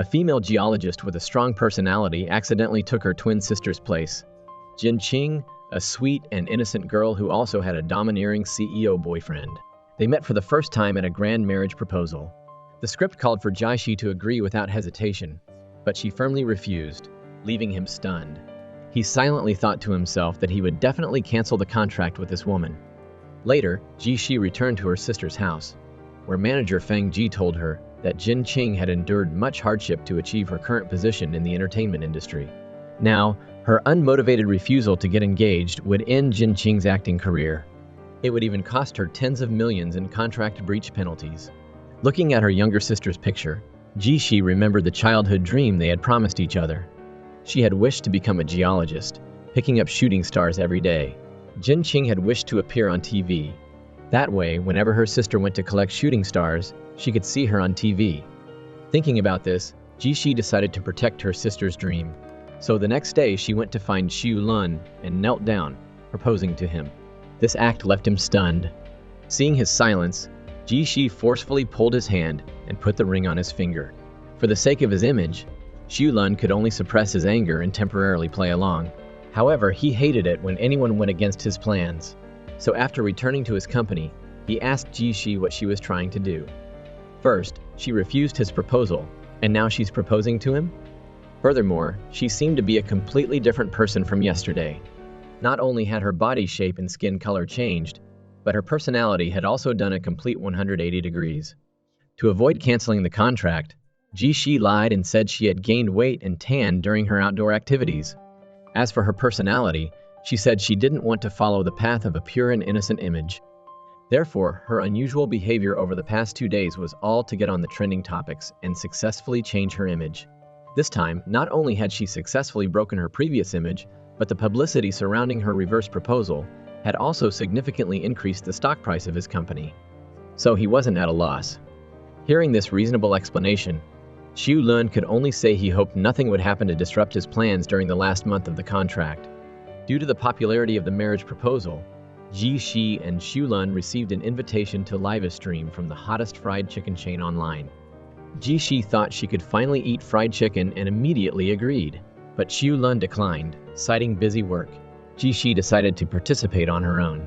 A female geologist with a strong personality accidentally took her twin sister's place. Jin Qing, a sweet and innocent girl who also had a domineering CEO boyfriend. They met for the first time at a grand marriage proposal. The script called for Jiaxi to agree without hesitation, but she firmly refused, leaving him stunned. He silently thought to himself that he would definitely cancel the contract with this woman. Later, Jiaxi returned to her sister's house, where manager Feng Ji told her that Jin Qing had endured much hardship to achieve her current position in the entertainment industry. Now, her unmotivated refusal to get engaged would end Jin Qing's acting career. It would even cost her tens of millions in contract breach penalties. Looking at her younger sister's picture, Jiaxi remembered the childhood dream they had promised each other. She had wished to become a geologist, picking up shooting stars every day. Jin Qing had wished to appear on TV. That way, whenever her sister went to collect shooting stars, she could see her on TV. Thinking about this, Jiaxi decided to protect her sister's dream. So the next day, she went to find Xiu Lun and knelt down, proposing to him. This act left him stunned. Seeing his silence, Jiaxi forcefully pulled his hand and put the ring on his finger. For the sake of his image, Xiu Lun could only suppress his anger and temporarily play along. However, he hated it when anyone went against his plans. So after returning to his company, he asked Jiaxi what she was trying to do. First, she refused his proposal, and now she's proposing to him? Furthermore, she seemed to be a completely different person from yesterday. Not only had her body shape and skin color changed, but her personality had also done a complete 180 degrees. To avoid canceling the contract, Jiaxi lied and said she had gained weight and tanned during her outdoor activities. As for her personality, she said she didn't want to follow the path of a pure and innocent image. Therefore, her unusual behavior over the past 2 days was all to get on the trending topics and successfully change her image. This time, not only had she successfully broken her previous image, but the publicity surrounding her reverse proposal had also significantly increased the stock price of his company. So he wasn't at a loss. Hearing this reasonable explanation, Xiu Lun could only say he hoped nothing would happen to disrupt his plans during the last month of the contract. Due to the popularity of the marriage proposal, Jiaxi and Xiu Lun received an invitation to live stream from the hottest fried chicken chain online. Jiaxi thought she could finally eat fried chicken and immediately agreed, but Xiu Lun declined, citing busy work. Jiaxi decided to participate on her own.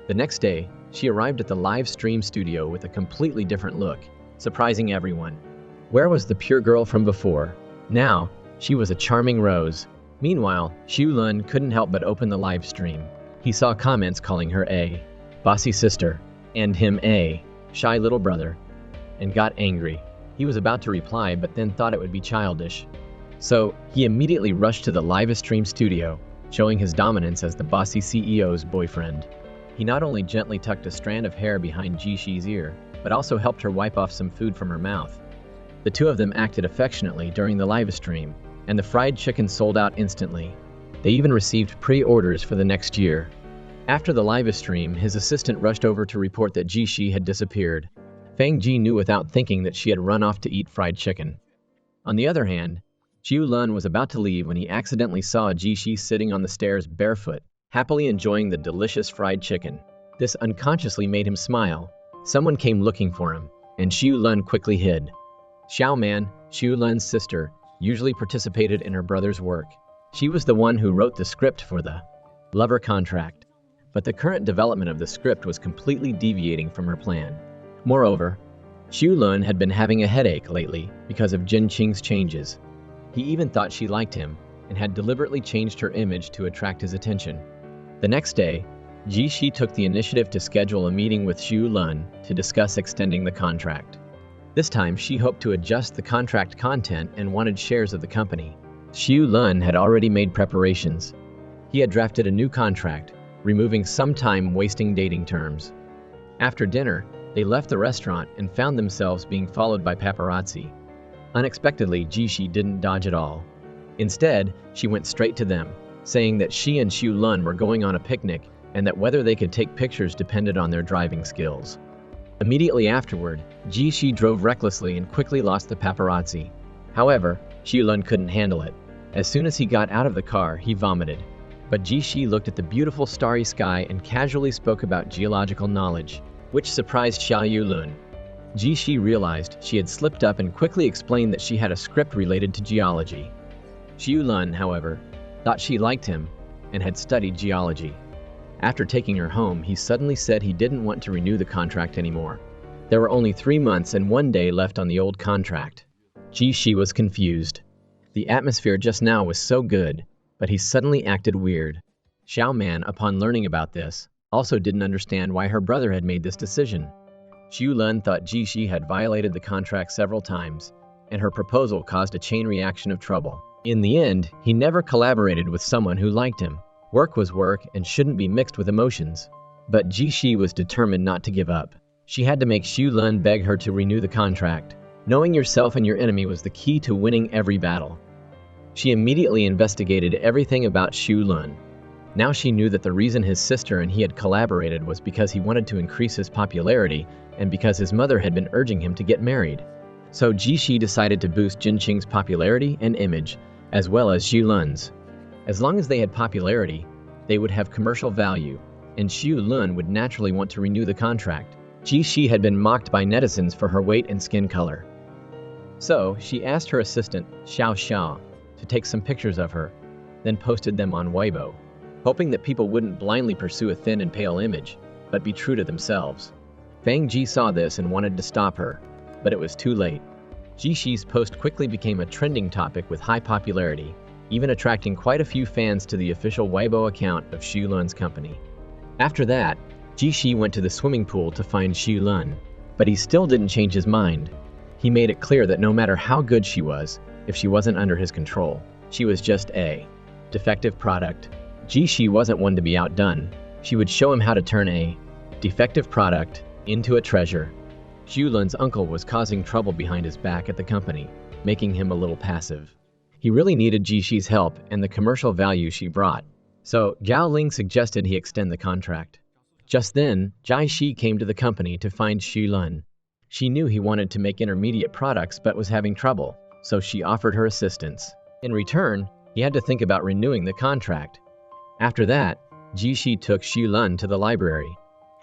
The next day, she arrived at the live stream studio with a completely different look, surprising everyone. Where was the pure girl from before? Now, she was a charming rose. Meanwhile, Xiu Lun couldn't help but open the live stream. He saw comments calling her a bossy sister, and him a shy little brother, and got angry. He was about to reply, but then thought it would be childish. So, he immediately rushed to the live stream studio, showing his dominance as the bossy CEO's boyfriend. He not only gently tucked a strand of hair behind Jiaxi's ear, but also helped her wipe off some food from her mouth. The two of them acted affectionately during the live stream, and the fried chicken sold out instantly. They even received pre-orders for the next year. After the live stream, his assistant rushed over to report that Jiaxi had disappeared. Feng Ji knew without thinking that she had run off to eat fried chicken. On the other hand, Xiu Lun was about to leave when he accidentally saw Jiaxi sitting on the stairs barefoot, happily enjoying the delicious fried chicken. This unconsciously made him smile. Someone came looking for him, and Xiu Lun quickly hid. Xiao Man, Xiu Lun's sister, usually participated in her brother's work. She was the one who wrote the script for the lover contract. But the current development of the script was completely deviating from her plan. Moreover, Xiu Lun had been having a headache lately because of Jin Qing's changes. He even thought she liked him and had deliberately changed her image to attract his attention. The next day, Jiaxi took the initiative to schedule a meeting with Xiu Lun to discuss extending the contract. This time, she hoped to adjust the contract content and wanted shares of the company. Xiu Lun had already made preparations. He had drafted a new contract, removing some time-wasting dating terms. After dinner, they left the restaurant and found themselves being followed by paparazzi. Unexpectedly, Jiaxi didn't dodge at all. Instead, she went straight to them, saying that she and Xiu Lun were going on a picnic and that whether they could take pictures depended on their driving skills. Immediately afterward, Jiaxi drove recklessly and quickly lost the paparazzi. However, Xiu Lun couldn't handle it. As soon as he got out of the car, he vomited. But Jiaxi looked at the beautiful starry sky and casually spoke about geological knowledge, which surprised Xiao Lun. Ji-shi realized she had slipped up and quickly explained that she had a script related to geology. Xiu-lun, however, thought she liked him and had studied geology. After taking her home, he suddenly said he didn't want to renew the contract anymore. There were only 3 months and 1 day left on the old contract. Ji-shi was confused. The atmosphere just now was so good, but he suddenly acted weird. Xiao-man, upon learning about this, also didn't understand why her brother had made this decision. Xiu-lun thought Ji-shi had violated the contract several times, and her proposal caused a chain reaction of trouble. In the end, he never collaborated with someone who liked him. Work was work and shouldn't be mixed with emotions. But Ji-shi was determined not to give up. She had to make Xiu-lun beg her to renew the contract. Knowing yourself and your enemy was the key to winning every battle. She immediately investigated everything about Xiu-lun. Now she knew that the reason his sister and he had collaborated was because he wanted to increase his popularity and because his mother had been urging him to get married. So Ji-shi decided to boost Jinqing's popularity and image, as well as Xiu-lun's. As long as they had popularity, they would have commercial value, and Xiu-lun would naturally want to renew the contract. Ji-shi had been mocked by netizens for her weight and skin color. So she asked her assistant, Xiao Xia, to take some pictures of her, then posted them on Weibo, hoping that people wouldn't blindly pursue a thin and pale image, but be true to themselves. Fang Ji saw this and wanted to stop her, but it was too late. Ji-shi's post quickly became a trending topic with high popularity, even attracting quite a few fans to the official Weibo account of Xiu-lun's company. After that, Ji-shi went to the swimming pool to find Xiu-lun, but he still didn't change his mind. He made it clear that no matter how good she was, if she wasn't under his control, she was just a defective product. Ji-shi wasn't one to be outdone. She would show him how to turn a defective product into a treasure. Xiu-lun's uncle was causing trouble behind his back at the company, making him a little passive. He really needed Ji-shi's help and the commercial value she brought, so Gao Ling suggested he extend the contract. Just then, Ji-shi came to the company to find Xiu-lun. She knew he wanted to make intermediate products but was having trouble, so she offered her assistance. In return, he had to think about renewing the contract. After that, Ji-shi took Xiu-lun to the library.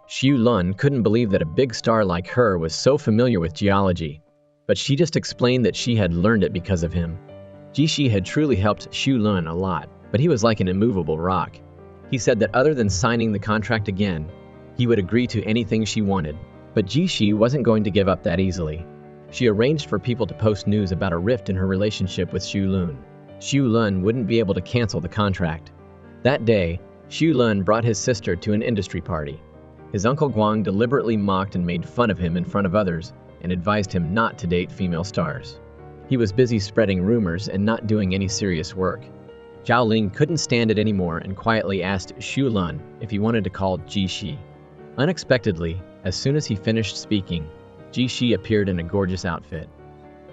Xiu-lun couldn't believe that a big star like her was so familiar with geology, but she just explained that she had learned it because of him. Ji-shi had truly helped Xiu-lun a lot, but he was like an immovable rock. He said that other than signing the contract again, he would agree to anything she wanted. But Ji-shi wasn't going to give up that easily. She arranged for people to post news about a rift in her relationship with Xiu-lun. Xiu-lun wouldn't be able to cancel the contract. That day, Xiu-lun brought his sister to an industry party. His uncle Guang deliberately mocked and made fun of him in front of others and advised him not to date female stars. He was busy spreading rumors and not doing any serious work. Zhao Ling couldn't stand it anymore and quietly asked Xiu-lun if he wanted to call Ji-shi. Unexpectedly, as soon as he finished speaking, Ji-shi appeared in a gorgeous outfit.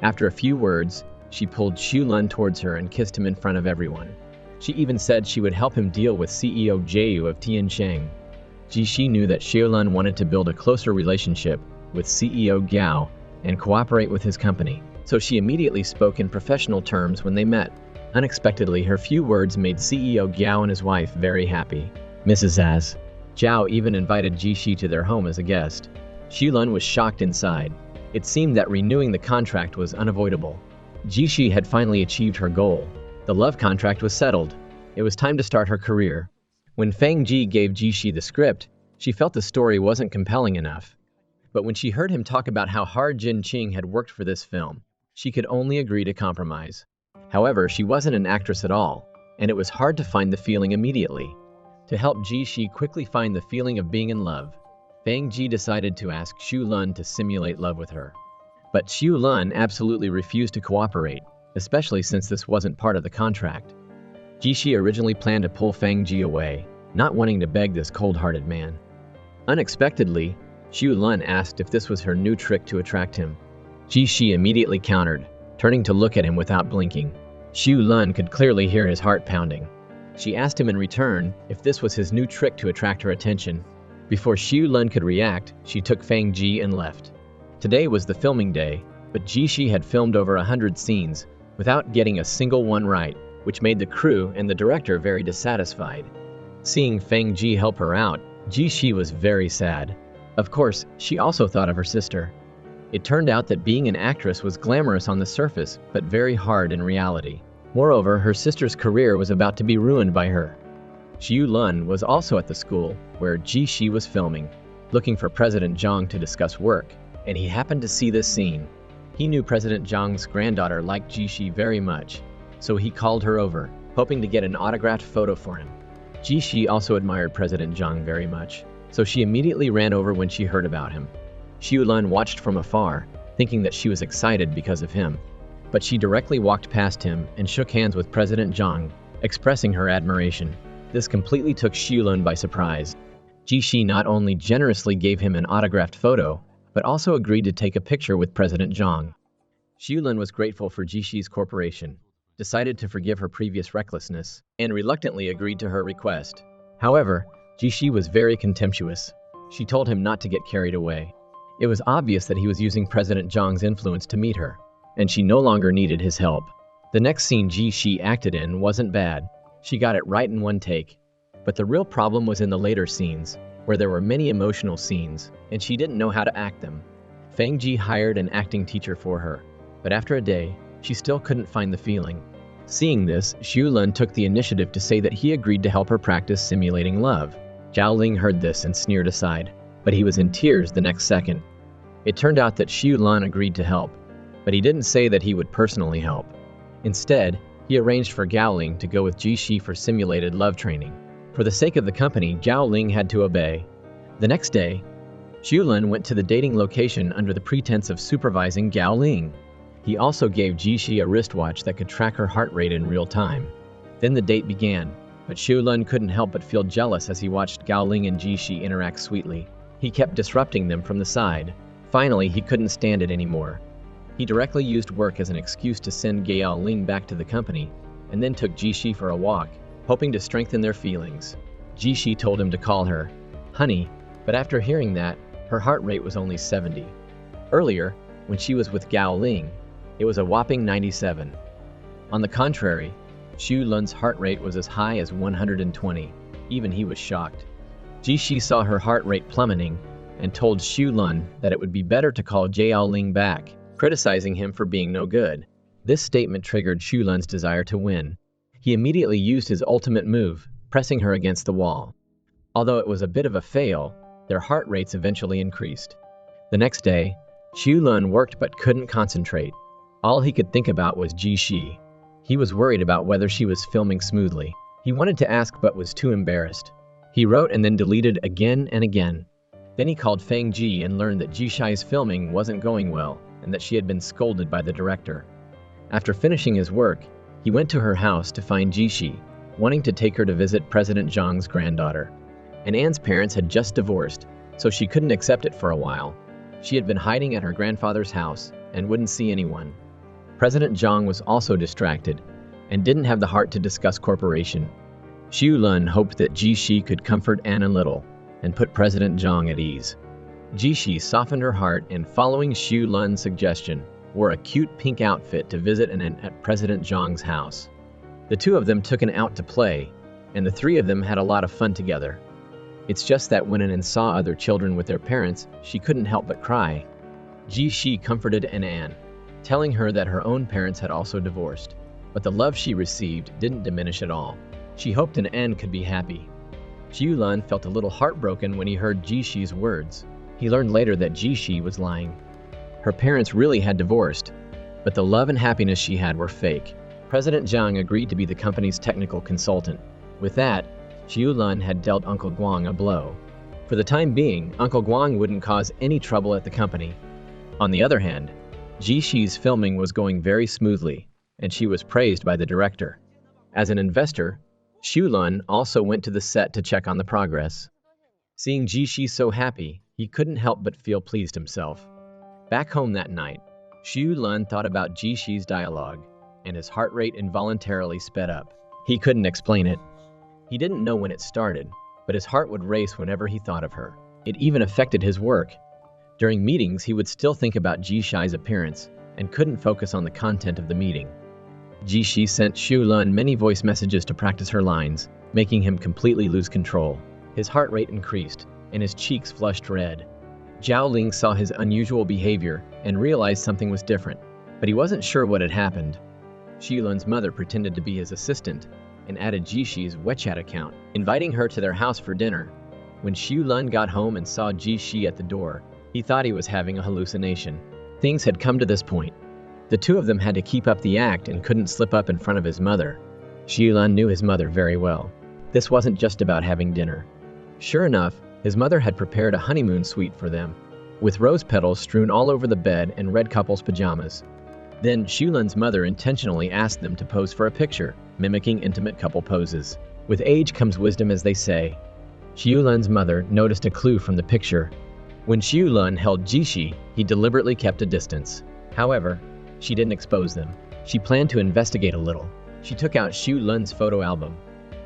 After a few words, she pulled Xiu-lun towards her and kissed him in front of everyone. She even said she would help him deal with CEO Jiu of Tiansheng. Ji-shi knew that Xiu-lun wanted to build a closer relationship with CEO Gao and cooperate with his company, so she immediately spoke in professional terms when they met. Unexpectedly, her few words made CEO Gao and his wife very happy. Mrs. Az. Zhao even invited Ji-shi to their home as a guest. Xiu-lun was shocked inside. It seemed that renewing the contract was unavoidable. Ji-shi had finally achieved her goal. The love contract was settled. It was time to start her career. When Fang Ji gave Ji-shi the script, she felt the story wasn't compelling enough. But when she heard him talk about how hard Jin Qing had worked for this film, she could only agree to compromise. However, she wasn't an actress at all, and it was hard to find the feeling immediately. To help Ji-shi quickly find the feeling of being in love, Fang Ji decided to ask Xiu-lun to simulate love with her. But Xiu-lun absolutely refused to cooperate, especially since this wasn't part of the contract. Ji-shi originally planned to pull Fang Ji away, not wanting to beg this cold-hearted man. Unexpectedly, Xiu-lun asked if this was her new trick to attract him. Ji-shi immediately countered, turning to look at him without blinking. Xiu-lun could clearly hear his heart pounding. She asked him in return if this was his new trick to attract her attention. Before Xiu-lun could react, she took Fang Ji and left. Today was the filming day, but Ji-shi had filmed over 100 scenes without getting a single one right, which made the crew and the director very dissatisfied. Seeing Fang Ji help her out, Ji-shi was very sad. Of course, she also thought of her sister. It turned out that being an actress was glamorous on the surface, but very hard in reality. Moreover, her sister's career was about to be ruined by her. Xiu Lun was also at the school where Ji Shi was filming, looking for President Zhang to discuss work, and he happened to see this scene. He knew President Zhang's granddaughter liked Ji Shi very much, so he called her over, hoping to get an autographed photo for him. Ji Shi also admired President Zhang very much, so she immediately ran over when she heard about him. Xiu Lun watched from afar, thinking that she was excited because of him, but she directly walked past him and shook hands with President Zhang, expressing her admiration. This completely took Xiu Lun by surprise. Ji Shi not only generously gave him an autographed photo, but also agreed to take a picture with President Zhang. Xiu Lun was grateful for Ji Shi's cooperation, decided to forgive her previous recklessness, and reluctantly agreed to her request. However, Ji Shi was very contemptuous. She told him not to get carried away. It was obvious that he was using President Zhang's influence to meet her, and she no longer needed his help. The next scene Ji Shi acted in wasn't bad. She got it right in one take. But the real problem was in the later scenes, where there were many emotional scenes, and she didn't know how to act them. Fang Ji hired an acting teacher for her, but after a day, she still couldn't find the feeling. Seeing this, Xiu Lun took the initiative to say that he agreed to help her practice simulating love. Zhao Ling heard this and sneered aside, but he was in tears the next second. It turned out that Xiu Lun agreed to help, but he didn't say that he would personally help. Instead, he arranged for Gao Ling to go with Ji Shi for simulated love training. For the sake of the company, Zhao Ling had to obey. The next day, Xiu Lun went to the dating location under the pretense of supervising Gao Ling. He also gave Ji Shi a wristwatch that could track her heart rate in real time. Then the date began, but Xiu Lun couldn't help but feel jealous as he watched Gao Ling and Ji Shi interact sweetly. He kept disrupting them from the side. Finally, he couldn't stand it anymore. He directly used work as an excuse to send Gao Ling back to the company, and then took Ji Shi for a walk, hoping to strengthen their feelings. Ji Shi told him to call her honey, but after hearing that, her heart rate was only 70. Earlier, when she was with Gao Ling, it was a whopping 97. On the contrary, Xiu Lun's heart rate was as high as 120. Even he was shocked. Ji Shi saw her heart rate plummeting and told Xiu Lun that it would be better to call Gao Ling back, criticizing him for being no good. This statement triggered Xiu Lun's desire to win. He immediately used his ultimate move, pressing her against the wall. Although it was a bit of a fail, their heart rates eventually increased. The next day, Xiu Lun worked but couldn't concentrate. All he could think about was Ji Shi. He was worried about whether she was filming smoothly. He wanted to ask but was too embarrassed. He wrote and then deleted again and again. Then he called Fang Ji and learned that Ji Shi's filming wasn't going well and that she had been scolded by the director. After finishing his work, he went to her house to find Ji Shi, wanting to take her to visit President Zhang's granddaughter. And Anne's parents had just divorced, so she couldn't accept it for a while. She had been hiding at her grandfather's house and wouldn't see anyone. President Zhang was also distracted and didn't have the heart to discuss cooperation. Xiu Lun hoped that Ji Shi could comfort Anne a little and put President Zhang at ease. Ji Shi softened her heart and, following Xiu Lun's suggestion, wore a cute pink outfit to visit Anne at President Zhang's house. The two of them took Anne out to play, and the three of them had a lot of fun together. It's just that when Anne saw other children with their parents, she couldn't help but cry. Ji Shi comforted Anne, telling her that her own parents had also divorced, but the love she received didn't diminish at all. She hoped Anne could be happy. Xiu Lun felt a little heartbroken when he heard Ji Shi's words. He learned later that Ji Shi was lying. Her parents really had divorced, but the love and happiness she had were fake. President Zhang agreed to be the company's technical consultant. With that, Xiu Lun had dealt Uncle Guang a blow. For the time being, Uncle Guang wouldn't cause any trouble at the company. On the other hand, Ji Shi's filming was going very smoothly, and she was praised by the director. As an investor, Xiu Lun also went to the set to check on the progress. Seeing Ji Shi so happy, he couldn't help but feel pleased himself. Back home that night, Xiu Lun thought about Ji Shi's dialogue, and his heart rate involuntarily sped up. He couldn't explain it. He didn't know when it started, but his heart would race whenever he thought of her. It even affected his work. During meetings, he would still think about Ji Shi's appearance and couldn't focus on the content of the meeting. Ji Shi sent Xiu Lun many voice messages to practice her lines, making him completely lose control. His heart rate increased, and his cheeks flushed red. Zhao Ling saw his unusual behavior and realized something was different, but he wasn't sure what had happened. Xilun's mother pretended to be his assistant and added Jishi's WeChat account, inviting her to their house for dinner. When Xilun got home and saw Jishi at the door, he thought he was having a hallucination. Things had come to this point. The two of them had to keep up the act and couldn't slip up in front of his mother. Xilun knew his mother very well. This wasn't just about having dinner. Sure enough, his mother had prepared a honeymoon suite for them, with rose petals strewn all over the bed and red couple's pajamas. Then Xilun's mother intentionally asked them to pose for a picture, mimicking intimate couple poses. With age comes wisdom, as they say. Xilun's mother noticed a clue from the picture. When Xilun held Jishi, he deliberately kept a distance. However, she didn't expose them. She planned to investigate a little. She took out Xilun's photo album.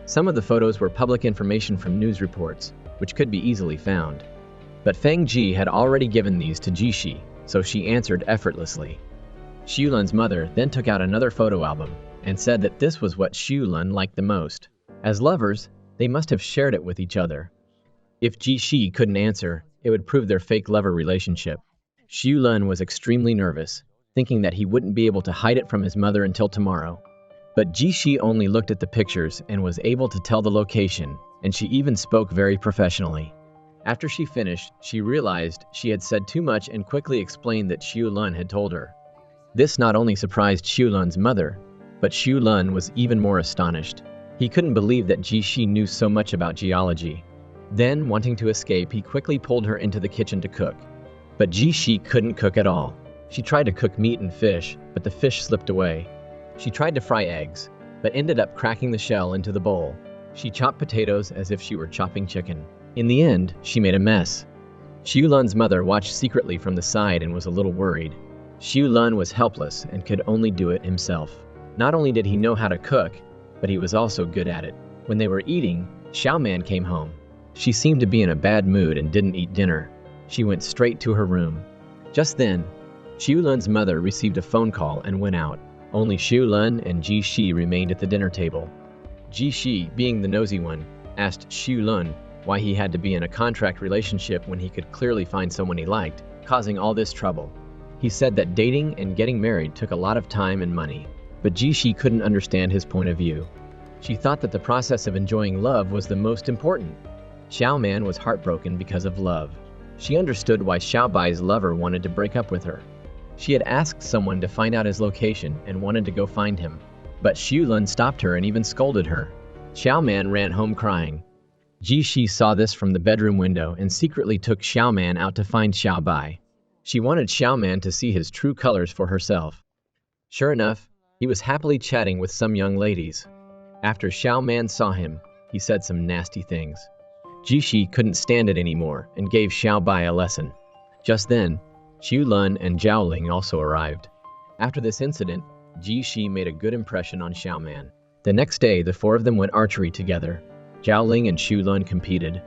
Some of the photos were public information from news reports, which could be easily found. But Feng Ji had already given these to Jishi, so she answered effortlessly. Xilun's mother then took out another photo album and said that this was what Xilun liked the most. As lovers, they must have shared it with each other. If Jishi couldn't answer, it would prove their fake lover relationship. Xilun was extremely nervous, thinking that he wouldn't be able to hide it from his mother until tomorrow. But Jishi only looked at the pictures and was able to tell the location, and she even spoke very professionally. After she finished, she realized she had said too much and quickly explained that Xilun had told her. This not only surprised Xilun's mother, but Xilun was even more astonished. He couldn't believe that Jishi knew so much about geology. Then, wanting to escape, he quickly pulled her into the kitchen to cook. But Jishi couldn't cook at all. She tried to cook meat and fish, but the fish slipped away. She tried to fry eggs, but ended up cracking the shell into the bowl. She chopped potatoes as if she were chopping chicken. In the end, she made a mess. Xilun's mother watched secretly from the side and was a little worried. Xilun was helpless and could only do it himself. Not only did he know how to cook, but he was also good at it. When they were eating, Xiaoman came home. She seemed to be in a bad mood and didn't eat dinner. She went straight to her room. Just then, Xilun's mother received a phone call and went out. Only Xilun and Jishi remained at the dinner table. Jishi, being the nosy one, asked Xilun why he had to be in a contract relationship when he could clearly find someone he liked, causing all this trouble. He said that dating and getting married took a lot of time and money, but Jishi couldn't understand his point of view. She thought that the process of enjoying love was the most important. Xiaoman was heartbroken because of love. She understood why Xiaobai's lover wanted to break up with her. She had asked someone to find out his location and wanted to go find him, but Xilun stopped her and even scolded her. Xiaoman ran home crying. Jishi saw this from the bedroom window and secretly took Xiaoman out to find Xiaobai. She wanted Xiaoman to see his true colors for herself. Sure enough, he was happily chatting with some young ladies. After Xiaoman saw him, he said some nasty things. Jishi couldn't stand it anymore and gave Xiaobai a lesson. Just then, Xilun and Zhaoling also arrived. After this incident, Jishi made a good impression on Xiaoman. The next day, the four of them went archery together. Zhaoling and Xilun competed.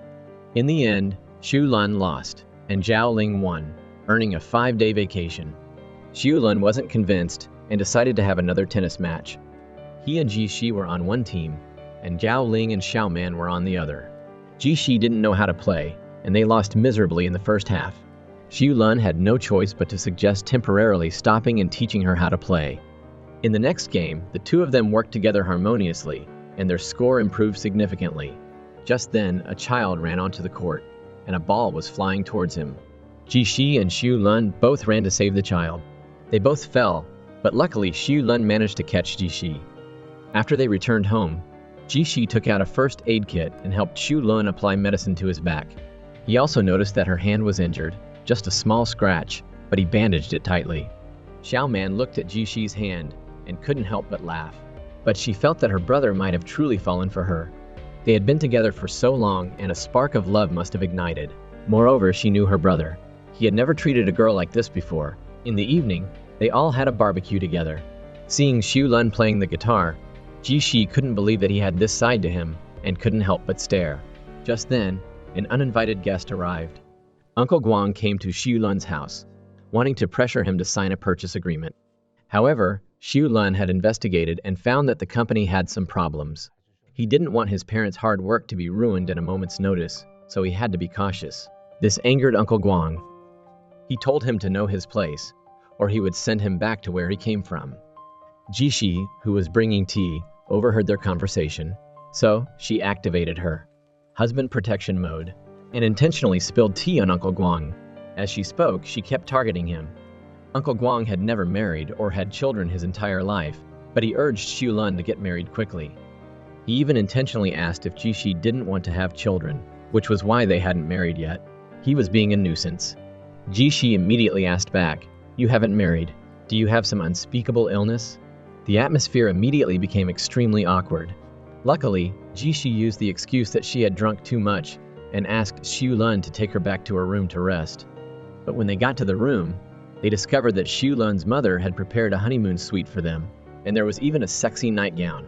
In the end, Xilun lost, and Zhaoling won, earning a 5-day vacation. Xilun wasn't convinced and decided to have another tennis match. He and Jishi were on one team, and Zhaoling and Xiaoman were on the other. Jishi didn't know how to play, and they lost miserably in the first half. Xilun had no choice but to suggest temporarily stopping and teaching her how to play. In the next game, the two of them worked together harmoniously, and their score improved significantly. Just then, a child ran onto the court, and a ball was flying towards him. Jishi and Xilun both ran to save the child. They both fell, but luckily Xilun managed to catch Jishi. After they returned home, Jishi took out a first aid kit and helped Xilun apply medicine to his back. He also noticed that her hand was injured, just a small scratch, but he bandaged it tightly. Xiaoman looked at Jishi's hand and couldn't help but laugh. But she felt that her brother might have truly fallen for her. They had been together for so long, and a spark of love must have ignited. Moreover, she knew her brother. He had never treated a girl like this before. In the evening, they all had a barbecue together. Seeing Xilun playing the guitar, Jishi couldn't believe that he had this side to him, and couldn't help but stare. Just then, an uninvited guest arrived. Uncle Guang came to Xilun's house, wanting to pressure him to sign a purchase agreement. However, Xilun had investigated and found that the company had some problems. He didn't want his parents' hard work to be ruined at a moment's notice, so he had to be cautious. This angered Uncle Guang. He told him to know his place, or he would send him back to where he came from. Jishi, who was bringing tea, overheard their conversation, so she activated her husband protection mode and intentionally spilled tea on Uncle Guang. As she spoke, she kept targeting him. Uncle Guang had never married or had children his entire life, but he urged Xu Lun to get married quickly. He even intentionally asked if Jishi didn't want to have children, which was why they hadn't married yet. He was being a nuisance. Jishi immediately asked back, "You haven't married. Do you have some unspeakable illness?" The atmosphere immediately became extremely awkward. Luckily, Jishi used the excuse that she had drunk too much and asked Xu Lun to take her back to her room to rest. But when they got to the room, they discovered that Xu Lun's mother had prepared a honeymoon suite for them, and there was even a sexy nightgown.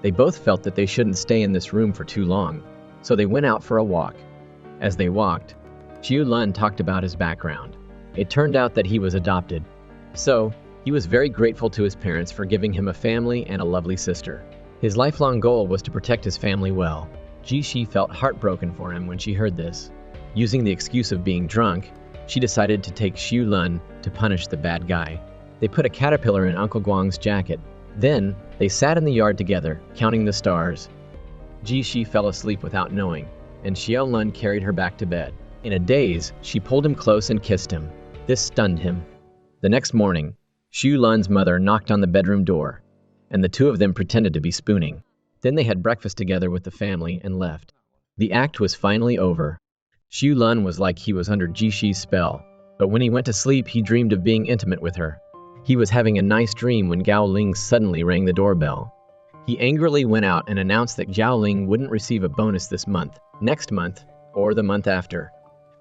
They both felt that they shouldn't stay in this room for too long, so they went out for a walk. As they walked, Xu Lun talked about his background. It turned out that he was adopted, so he was very grateful to his parents for giving him a family and a lovely sister. His lifelong goal was to protect his family well. Jishi felt heartbroken for him when she heard this. Using the excuse of being drunk, she decided to take Xu Lun to punish the bad guy. They put a caterpillar in Uncle Guang's jacket. Then, they sat in the yard together, counting the stars. Jishi fell asleep without knowing, and Xiao Lun carried her back to bed. In a daze, she pulled him close and kissed him. This stunned him. The next morning, Xu Lun's mother knocked on the bedroom door, and the two of them pretended to be spooning. Then they had breakfast together with the family and left. The act was finally over. Xu Lun was like he was under Jishi's spell, but when he went to sleep, he dreamed of being intimate with her. He was having a nice dream when Gao Ling suddenly rang the doorbell. He angrily went out and announced that Gao Ling wouldn't receive a bonus this month, next month, or the month after.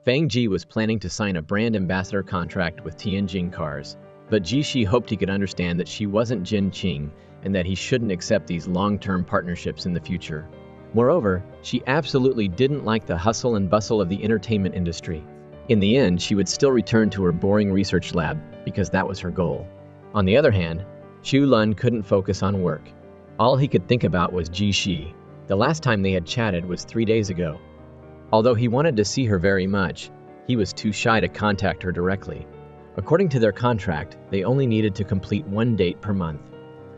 Fang Ji was planning to sign a brand ambassador contract with Tianjin Cars, but Jishi hoped he could understand that she wasn't Jin Qing and that he shouldn't accept these long-term partnerships in the future. Moreover, she absolutely didn't like the hustle and bustle of the entertainment industry. In the end, she would still return to her boring research lab because that was her goal. On the other hand, Xu Lun couldn't focus on work. All he could think about was Jishi. The last time they had chatted was 3 days ago. Although he wanted to see her very much, he was too shy to contact her directly. According to their contract, they only needed to complete 1 date per month.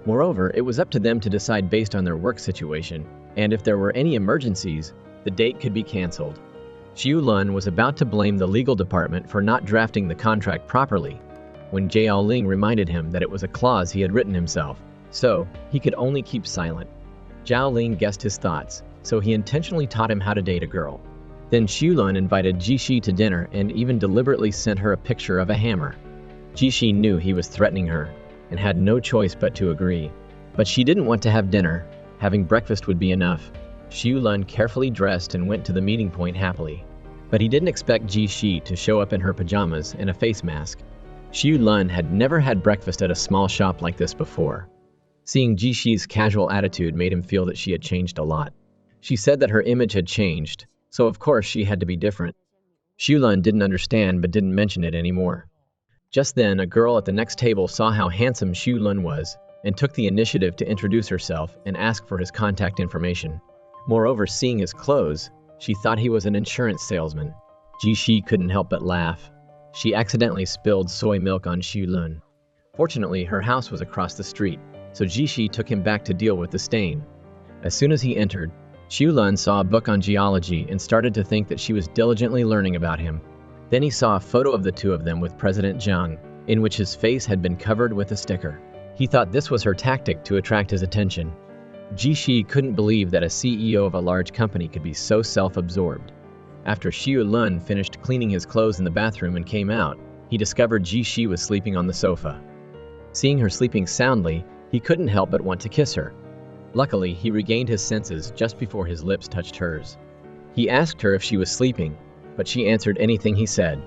Moreover, it was up to them to decide based on their work situation, and if there were any emergencies, the date could be canceled. Xu Lun was about to blame the legal department for not drafting the contract properly, when Jiao Ling reminded him that it was a clause he had written himself, so he could only keep silent. Jiao Ling guessed his thoughts, so he intentionally taught him how to date a girl. Then Xu Lun invited Jishi to dinner and even deliberately sent her a picture of a hammer. Jishi knew he was threatening her and had no choice but to agree. But she didn't want to have dinner. Having breakfast would be enough. Xu Lun carefully dressed and went to the meeting point happily. But he didn't expect Jishi to show up in her pajamas and a face mask. Xu Lun had never had breakfast at a small shop like this before. Seeing Jishi's casual attitude made him feel that she had changed a lot. She said that her image had changed, so of course she had to be different. Xu Lun didn't understand but didn't mention it anymore. Just then, a girl at the next table saw how handsome Xu Lun was and took the initiative to introduce herself and ask for his contact information. Moreover, seeing his clothes, she thought he was an insurance salesman. Jishi couldn't help but laugh. She accidentally spilled soy milk on Xu Lun. Fortunately, her house was across the street, so Jishi took him back to deal with the stain. As soon as he entered, Xu Lun saw a book on geology and started to think that she was diligently learning about him. Then he saw a photo of the two of them with President Zhang, in which his face had been covered with a sticker. He thought this was her tactic to attract his attention. Jishi couldn't believe that a CEO of a large company could be so self-absorbed. After Xu Lun finished cleaning his clothes in the bathroom and came out, he discovered Jishi was sleeping on the sofa. Seeing her sleeping soundly, he couldn't help but want to kiss her. Luckily, he regained his senses just before his lips touched hers. He asked her if she was sleeping, but she answered anything he said.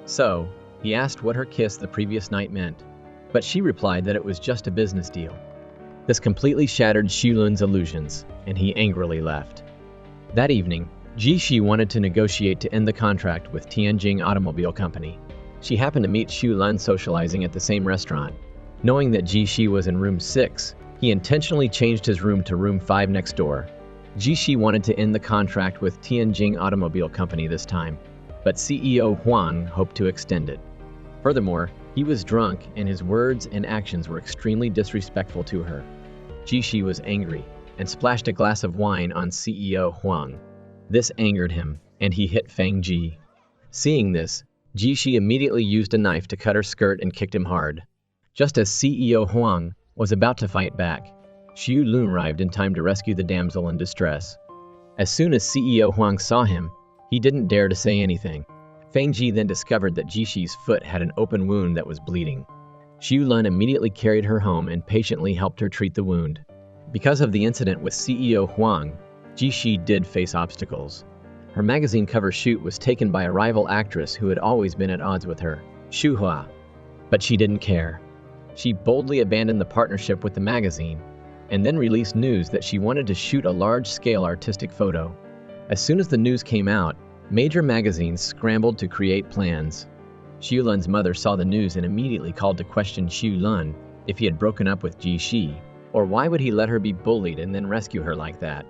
So, he asked what her kiss the previous night meant, but she replied that it was just a business deal. This completely shattered Xu Lun's illusions, and he angrily left. That evening, Jishi wanted to negotiate to end the contract with Tianjin Automobile Company. She happened to meet Xu Lun socializing at the same restaurant. Knowing that Jishi was in room 6, he intentionally changed his room to room 5 next door. Jishi wanted to end the contract with Tianjin Automobile Company this time, but CEO Huang hoped to extend it. Furthermore, he was drunk and his words and actions were extremely disrespectful to her. Jishi was angry and splashed a glass of wine on CEO Huang. This angered him, and he hit Fang Ji. Seeing this, Jishi immediately used a knife to cut her skirt and kicked him hard. Just as CEO Huang was about to fight back, Xiu Lun arrived in time to rescue the damsel in distress. As soon as CEO Huang saw him, he didn't dare to say anything. Fang Ji then discovered that Jishi's foot had an open wound that was bleeding. Xiu Lun immediately carried her home and patiently helped her treat the wound. Because of the incident with CEO Huang, Jishi did face obstacles. Her magazine cover shoot was taken by a rival actress who had always been at odds with her, Xu Hua. But she didn't care. She boldly abandoned the partnership with the magazine, and then released news that she wanted to shoot a large-scale artistic photo. As soon as the news came out, major magazines scrambled to create plans. Xiu Lun's mother saw the news and immediately called to question Xiu Lun if he had broken up with Jishi, or why would he let her be bullied and then rescue her like that.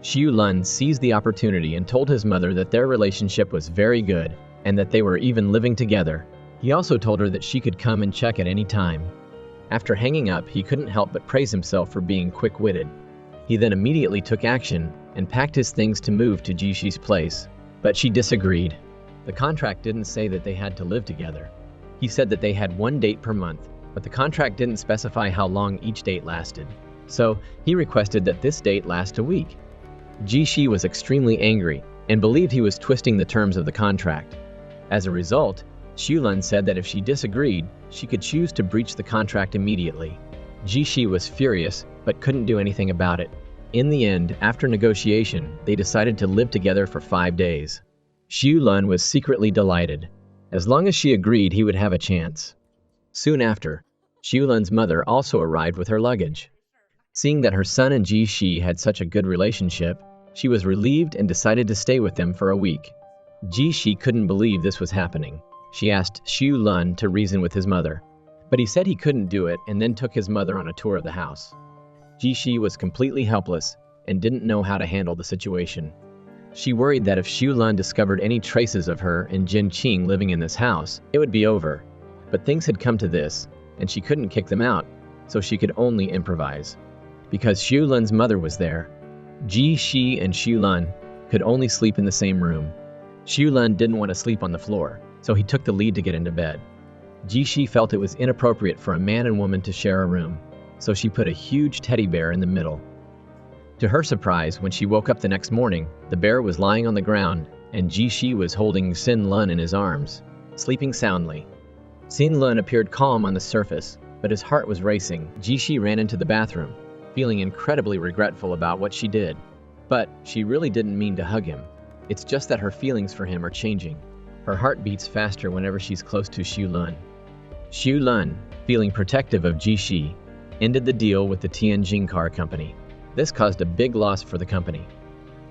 Xiu Lun seized the opportunity and told his mother that their relationship was very good and that they were even living together. He also told her that she could come and check at any time. After hanging up, he couldn't help but praise himself for being quick-witted. He then immediately took action and packed his things to move to Jishi's place. But she disagreed. The contract didn't say that they had to live together. He said that they had one date per month, but the contract didn't specify how long each date lasted. So he requested that this date last a week. Jishi was extremely angry and believed he was twisting the terms of the contract. As a result, Xiu Lun said that if she disagreed, she could choose to breach the contract immediately. Jishi was furious, but couldn't do anything about it. In the end, after negotiation, they decided to live together for 5 days. Xiu Lun was secretly delighted. As long as she agreed, he would have a chance. Soon after, Xiu Lun's mother also arrived with her luggage. Seeing that her son and Jishi had such a good relationship, she was relieved and decided to stay with them for a week. Jishi couldn't believe this was happening. She asked Xiu Lun to reason with his mother, but he said he couldn't do it and then took his mother on a tour of the house. Jishi was completely helpless and didn't know how to handle the situation. She worried that if Xiu Lun discovered any traces of her and Jin Qing living in this house, it would be over. But things had come to this, and she couldn't kick them out, so she could only improvise. Because Xiu Lun's mother was there, Jishi and Xiu Lun could only sleep in the same room. Xiu Lun didn't want to sleep on the floor, so he took the lead to get into bed. Jishi felt it was inappropriate for a man and woman to share a room, so she put a huge teddy bear in the middle. To her surprise, when she woke up the next morning, the bear was lying on the ground, and Jishi was holding Xin Lun in his arms, sleeping soundly. Xin Lun appeared calm on the surface, but his heart was racing. Jishi ran into the bathroom, feeling incredibly regretful about what she did. But she really didn't mean to hug him. It's just that her feelings for him are changing. Her heart beats faster whenever she's close to Xiu Lun. Xiu Lun, feeling protective of Jishi, ended the deal with the Tianjin car company. This caused a big loss for the company.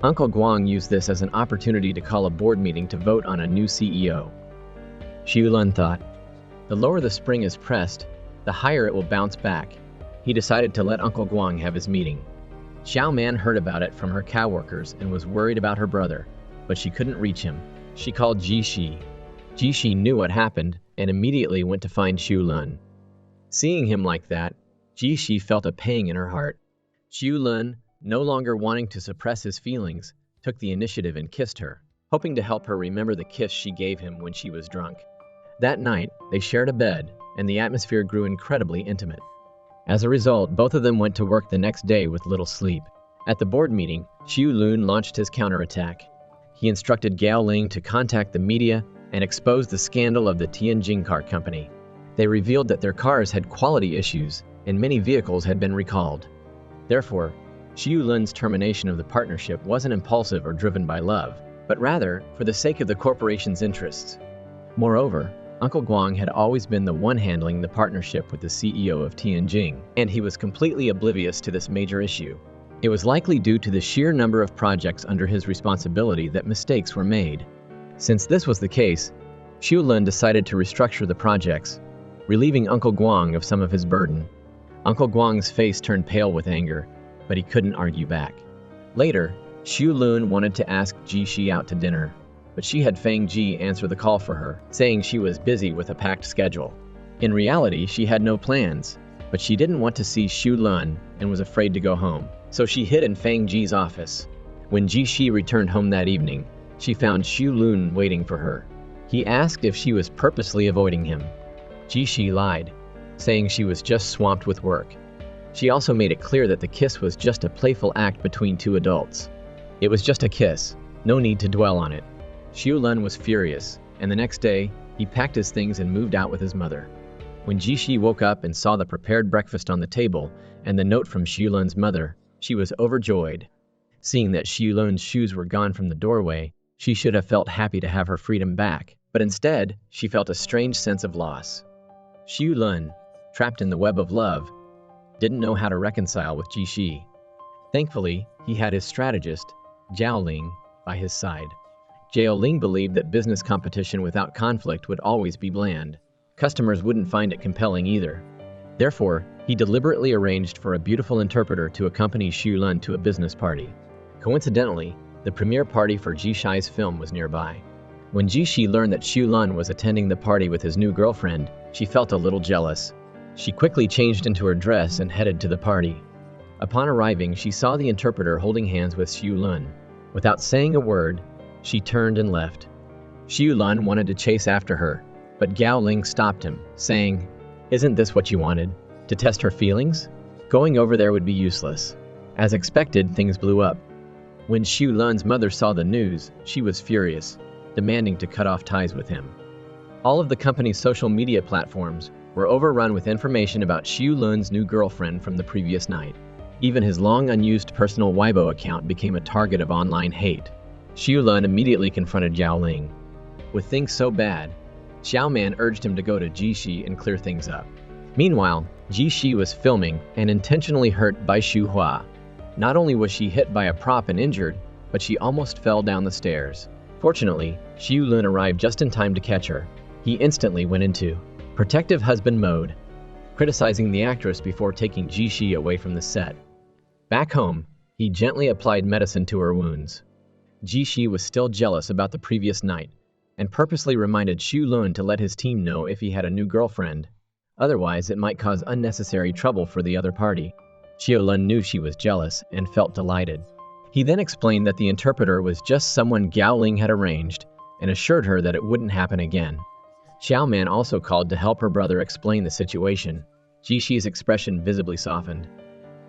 Uncle Guang used this as an opportunity to call a board meeting to vote on a new CEO. Xiu Lun thought, the lower the spring is pressed, the higher it will bounce back. He decided to let Uncle Guang have his meeting. Xiao Man heard about it from her cow workers and was worried about her brother, but she couldn't reach him. She called Jishi. Jishi knew what happened and immediately went to find Xiu Lun. Seeing him like that, Jishi felt a pang in her heart. Xiu Lun, no longer wanting to suppress his feelings, took the initiative and kissed her, hoping to help her remember the kiss she gave him when she was drunk. That night, they shared a bed, and the atmosphere grew incredibly intimate. As a result, both of them went to work the next day with little sleep. At the board meeting, Xiu Lun launched his counterattack. He instructed Gao Ling to contact the media and expose the scandal of the Tianjin car company. They revealed that their cars had quality issues, and many vehicles had been recalled. Therefore, Xiu Lun's termination of the partnership wasn't impulsive or driven by love, but rather for the sake of the corporation's interests. Moreover, Uncle Guang had always been the one handling the partnership with the CEO of Tianjin, and he was completely oblivious to this major issue. It was likely due to the sheer number of projects under his responsibility that mistakes were made. Since this was the case, Xiu Lun decided to restructure the projects, relieving Uncle Guang of some of his burden. Uncle Guang's face turned pale with anger, but he couldn't argue back. Later, Xiu Lun wanted to ask Jishi out to dinner. but she had Fang Ji answer the call for her, saying she was busy with a packed schedule. In reality, she had no plans, but she didn't want to see Xu Lun and was afraid to go home, so she hid in Fang Ji's office. When Ji Shi returned home that evening, she found Xu Lun waiting for her. He asked if she was purposely avoiding him. Ji Shi lied, saying she was just swamped with work. She also made it clear that the kiss was just a playful act between two adults. It was just a kiss, no need to dwell on it. Xu Lun was furious, and the next day, he packed his things and moved out with his mother. When Ji Shi woke up and saw the prepared breakfast on the table and the note from Xu Lun's mother, she was overjoyed. Seeing that Xu Lun's shoes were gone from the doorway, she should have felt happy to have her freedom back, but instead, she felt a strange sense of loss. Xu Lun, trapped in the web of love, didn't know how to reconcile with Ji Shi. Thankfully, he had his strategist, Zhao Ling, by his side. Zhao Ling believed that business competition without conflict would always be bland. Customers wouldn't find it compelling either. Therefore, he deliberately arranged for a beautiful interpreter to accompany Xu Lun to a business party. Coincidentally, the premiere party for Ji Shi's film was nearby. When Ji Shi learned that Xu Lun was attending the party with his new girlfriend, she felt a little jealous. She quickly changed into her dress and headed to the party. Upon arriving, she saw the interpreter holding hands with Xu Lun. Without saying a word, she turned and left. Xu Lun wanted to chase after her, but Gao Ling stopped him, saying, "Isn't this what you wanted? To test her feelings? Going over there would be useless." As expected, things blew up. When Xu Lun's mother saw the news, she was furious, demanding to cut off ties with him. All of the company's social media platforms were overrun with information about Xu Lun's new girlfriend from the previous night. Even his long unused personal Weibo account became a target of online hate. Xu Lun immediately confronted Zhao Ling. With things so bad, Xiao Man urged him to go to Ji Shi and clear things up. Meanwhile, Ji Shi was filming and intentionally hurt by Xu Hua. Not only was she hit by a prop and injured, but she almost fell down the stairs. Fortunately, Xu Lun arrived just in time to catch her. He instantly went into protective husband mode, criticizing the actress before taking Ji Shi away from the set. Back home, he gently applied medicine to her wounds. Ji Shi was still jealous about the previous night, and purposely reminded Xu Lun to let his team know if he had a new girlfriend. Otherwise, it might cause unnecessary trouble for the other party. Xu Lun knew she was jealous and felt delighted. He then explained that the interpreter was just someone Gao Ling had arranged, and assured her that it wouldn't happen again. Xiao Man also called to help her brother explain the situation. Ji Shi's expression visibly softened.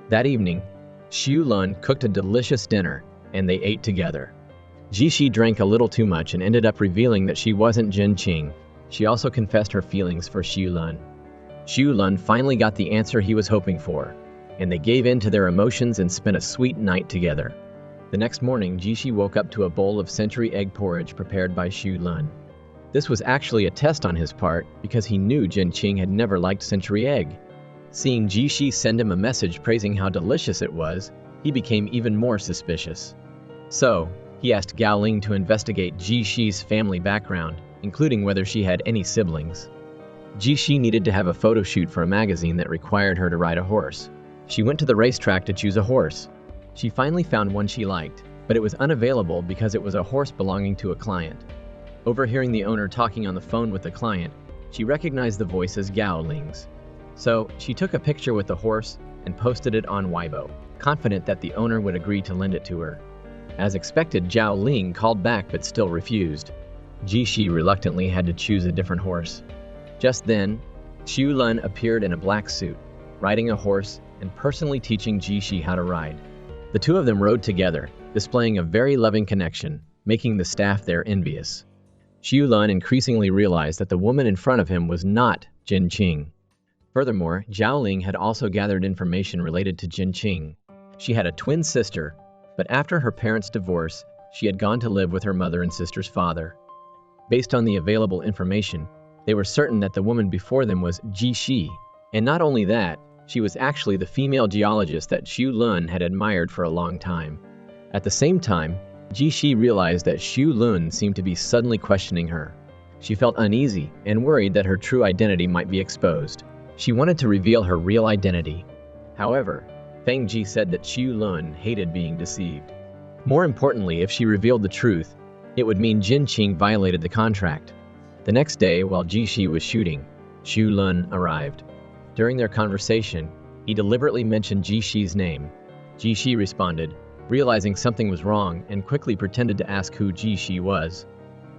That evening, Xu Lun cooked a delicious dinner, and they ate together. Ji Shi drank a little too much and ended up revealing that she wasn't Jin Qing. She also confessed her feelings for Xu Lun. Xu Lun finally got the answer he was hoping for, and they gave in to their emotions and spent a sweet night together. The next morning, Ji Shi woke up to a bowl of century egg porridge prepared by Xu Lun. This was actually a test on his part because he knew Jin Qing had never liked century egg. Seeing Ji Shi send him a message praising how delicious it was, he became even more suspicious. So, he asked Gao Ling to investigate Ji Shi's family background, including whether she had any siblings. Ji Shi needed to have a photo shoot for a magazine that required her to ride a horse. She went to the racetrack to choose a horse. She finally found one she liked, but it was unavailable because it was a horse belonging to a client. Overhearing the owner talking on the phone with the client, she recognized the voice as Gao Ling's. So, she took a picture with the horse and posted it on Weibo, confident that the owner would agree to lend it to her. As expected, Zhao Ling called back but still refused. Ji Shi reluctantly had to choose a different horse. Just then, Xu Lun appeared in a black suit, riding a horse and personally teaching Ji Shi how to ride. The two of them rode together, displaying a very loving connection, making the staff there envious. Xu Lun increasingly realized that the woman in front of him was not Jin Qing. Furthermore, Zhao Ling had also gathered information related to Jin Qing. She had a twin sister, but after her parents' divorce, she had gone to live with her mother and sister's father. Based on the available information, they were certain that the woman before them was Ji Shi, and not only that, she was actually the female geologist that Xu Lun had admired for a long time. At the same time, Ji Shi realized that Xu Lun seemed to be suddenly questioning her. She felt uneasy and worried that her true identity might be exposed. She wanted to reveal her real identity. However, Feng Ji said that Xu Lun hated being deceived. More importantly, if she revealed the truth, It would mean Jin Qing violated the contract. The next day, while Ji was shooting, Xu Lun arrived. During their conversation, he deliberately mentioned Ji's name. Ji responded, realizing something was wrong, and quickly pretended to ask who Ji was.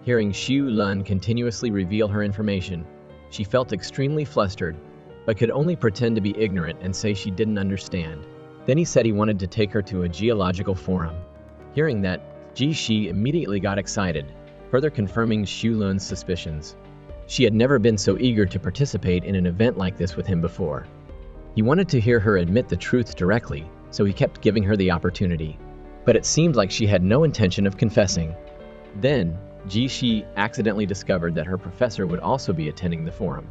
Hearing Xu Lun continuously reveal her information, she felt extremely flustered, but could only pretend to be ignorant and say she didn't understand. Then he said he wanted to take her to a geological forum. Hearing that, Ji immediately got excited, further confirming Xu Lun's suspicions. She had never been so eager to participate in an event like this with him before. He wanted to hear her admit the truth directly, so he kept giving her the opportunity. But it seemed like she had no intention of confessing. Then, Ji accidentally discovered that her professor would also be attending the forum.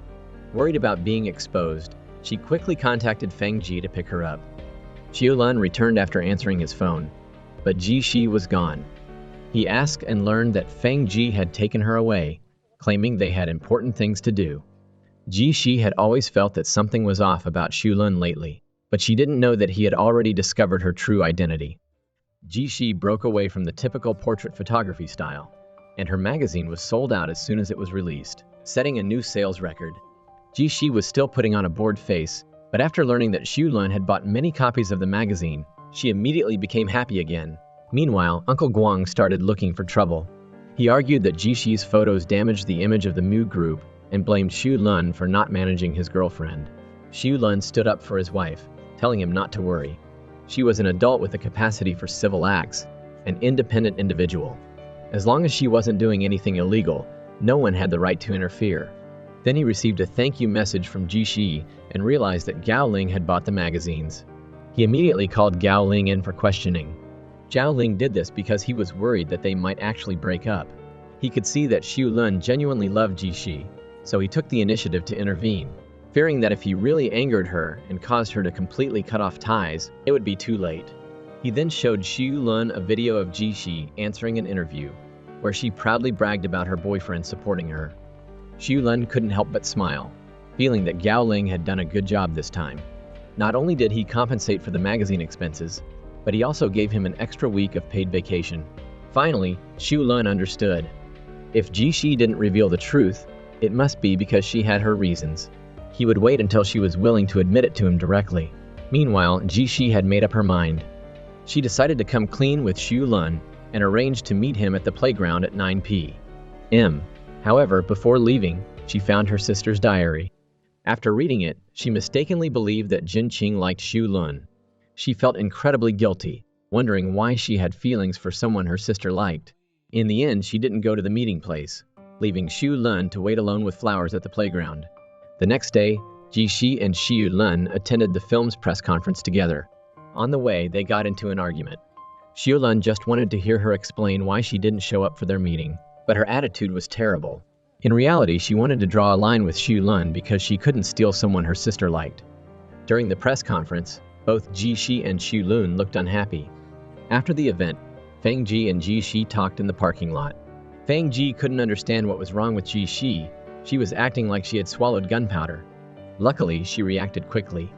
Worried about being exposed, she quickly contacted Feng Ji to pick her up. Xu Lun returned after answering his phone, but Ji was gone. He asked and learned that Feng Ji had taken her away, claiming they had important things to do. Ji had always felt that something was off about Xu Lun lately, but she didn't know that he had already discovered her true identity. Ji broke away from the typical portrait photography style, and her magazine was sold out as soon as it was released, setting a new sales record. Ji was still putting on a bored face, but after learning that Xu Lun had bought many copies of the magazine, she immediately became happy again. Meanwhile, Uncle Guang started looking for trouble. He argued that Ji's photos damaged the image of the Mu group and blamed Xu Lun for not managing his girlfriend. Xu Lun stood up for his wife, telling him not to worry. She was an adult with a capacity for civil acts, an independent individual. As long as she wasn't doing anything illegal, no one had the right to interfere. Then he received a thank you message from Ji and realized that Gao Ling had bought the magazines. He immediately called Gao Ling in for questioning. Zhao Ling did this because he was worried that they might actually break up. He could see that Xu Lun genuinely loved Ji, so he took the initiative to intervene, fearing that if he really angered her and caused her to completely cut off ties, it would be too late. He then showed Xu Lun a video of Ji answering an interview, where she proudly bragged about her boyfriend supporting her. Xu Lun couldn't help but smile, feeling that Gao Ling had done a good job this time. Not only did he compensate for the magazine expenses, but he also gave him an extra week of paid vacation. Finally, Xu Lun understood. If Ji didn't reveal the truth, it must be because she had her reasons. He would wait until she was willing to admit it to him directly. Meanwhile, Ji had made up her mind. She decided to come clean with Xu Lun and arranged to meet him at the playground at 9 p.m. However, before leaving, she found her sister's diary. After reading it, she mistakenly believed that Jin Qing liked Xu Lun. She felt incredibly guilty, wondering why she had feelings for someone her sister liked. In the end, she didn't go to the meeting place, leaving Xu Lun to wait alone with flowers at the playground. The next day, Ji and Xu Lun attended the film's press conference together. On the way, they got into an argument. Xu Lun just wanted to hear her explain why she didn't show up for their meeting, but her attitude was terrible. In reality, she wanted to draw a line with Xu Lun because she couldn't steal someone her sister liked. During the press conference, both Ji and Xu Lun looked unhappy. After the event, Feng Ji and Ji talked in the parking lot. Feng Ji couldn't understand what was wrong with Ji. She was acting like she had swallowed gunpowder. Luckily, she reacted quickly.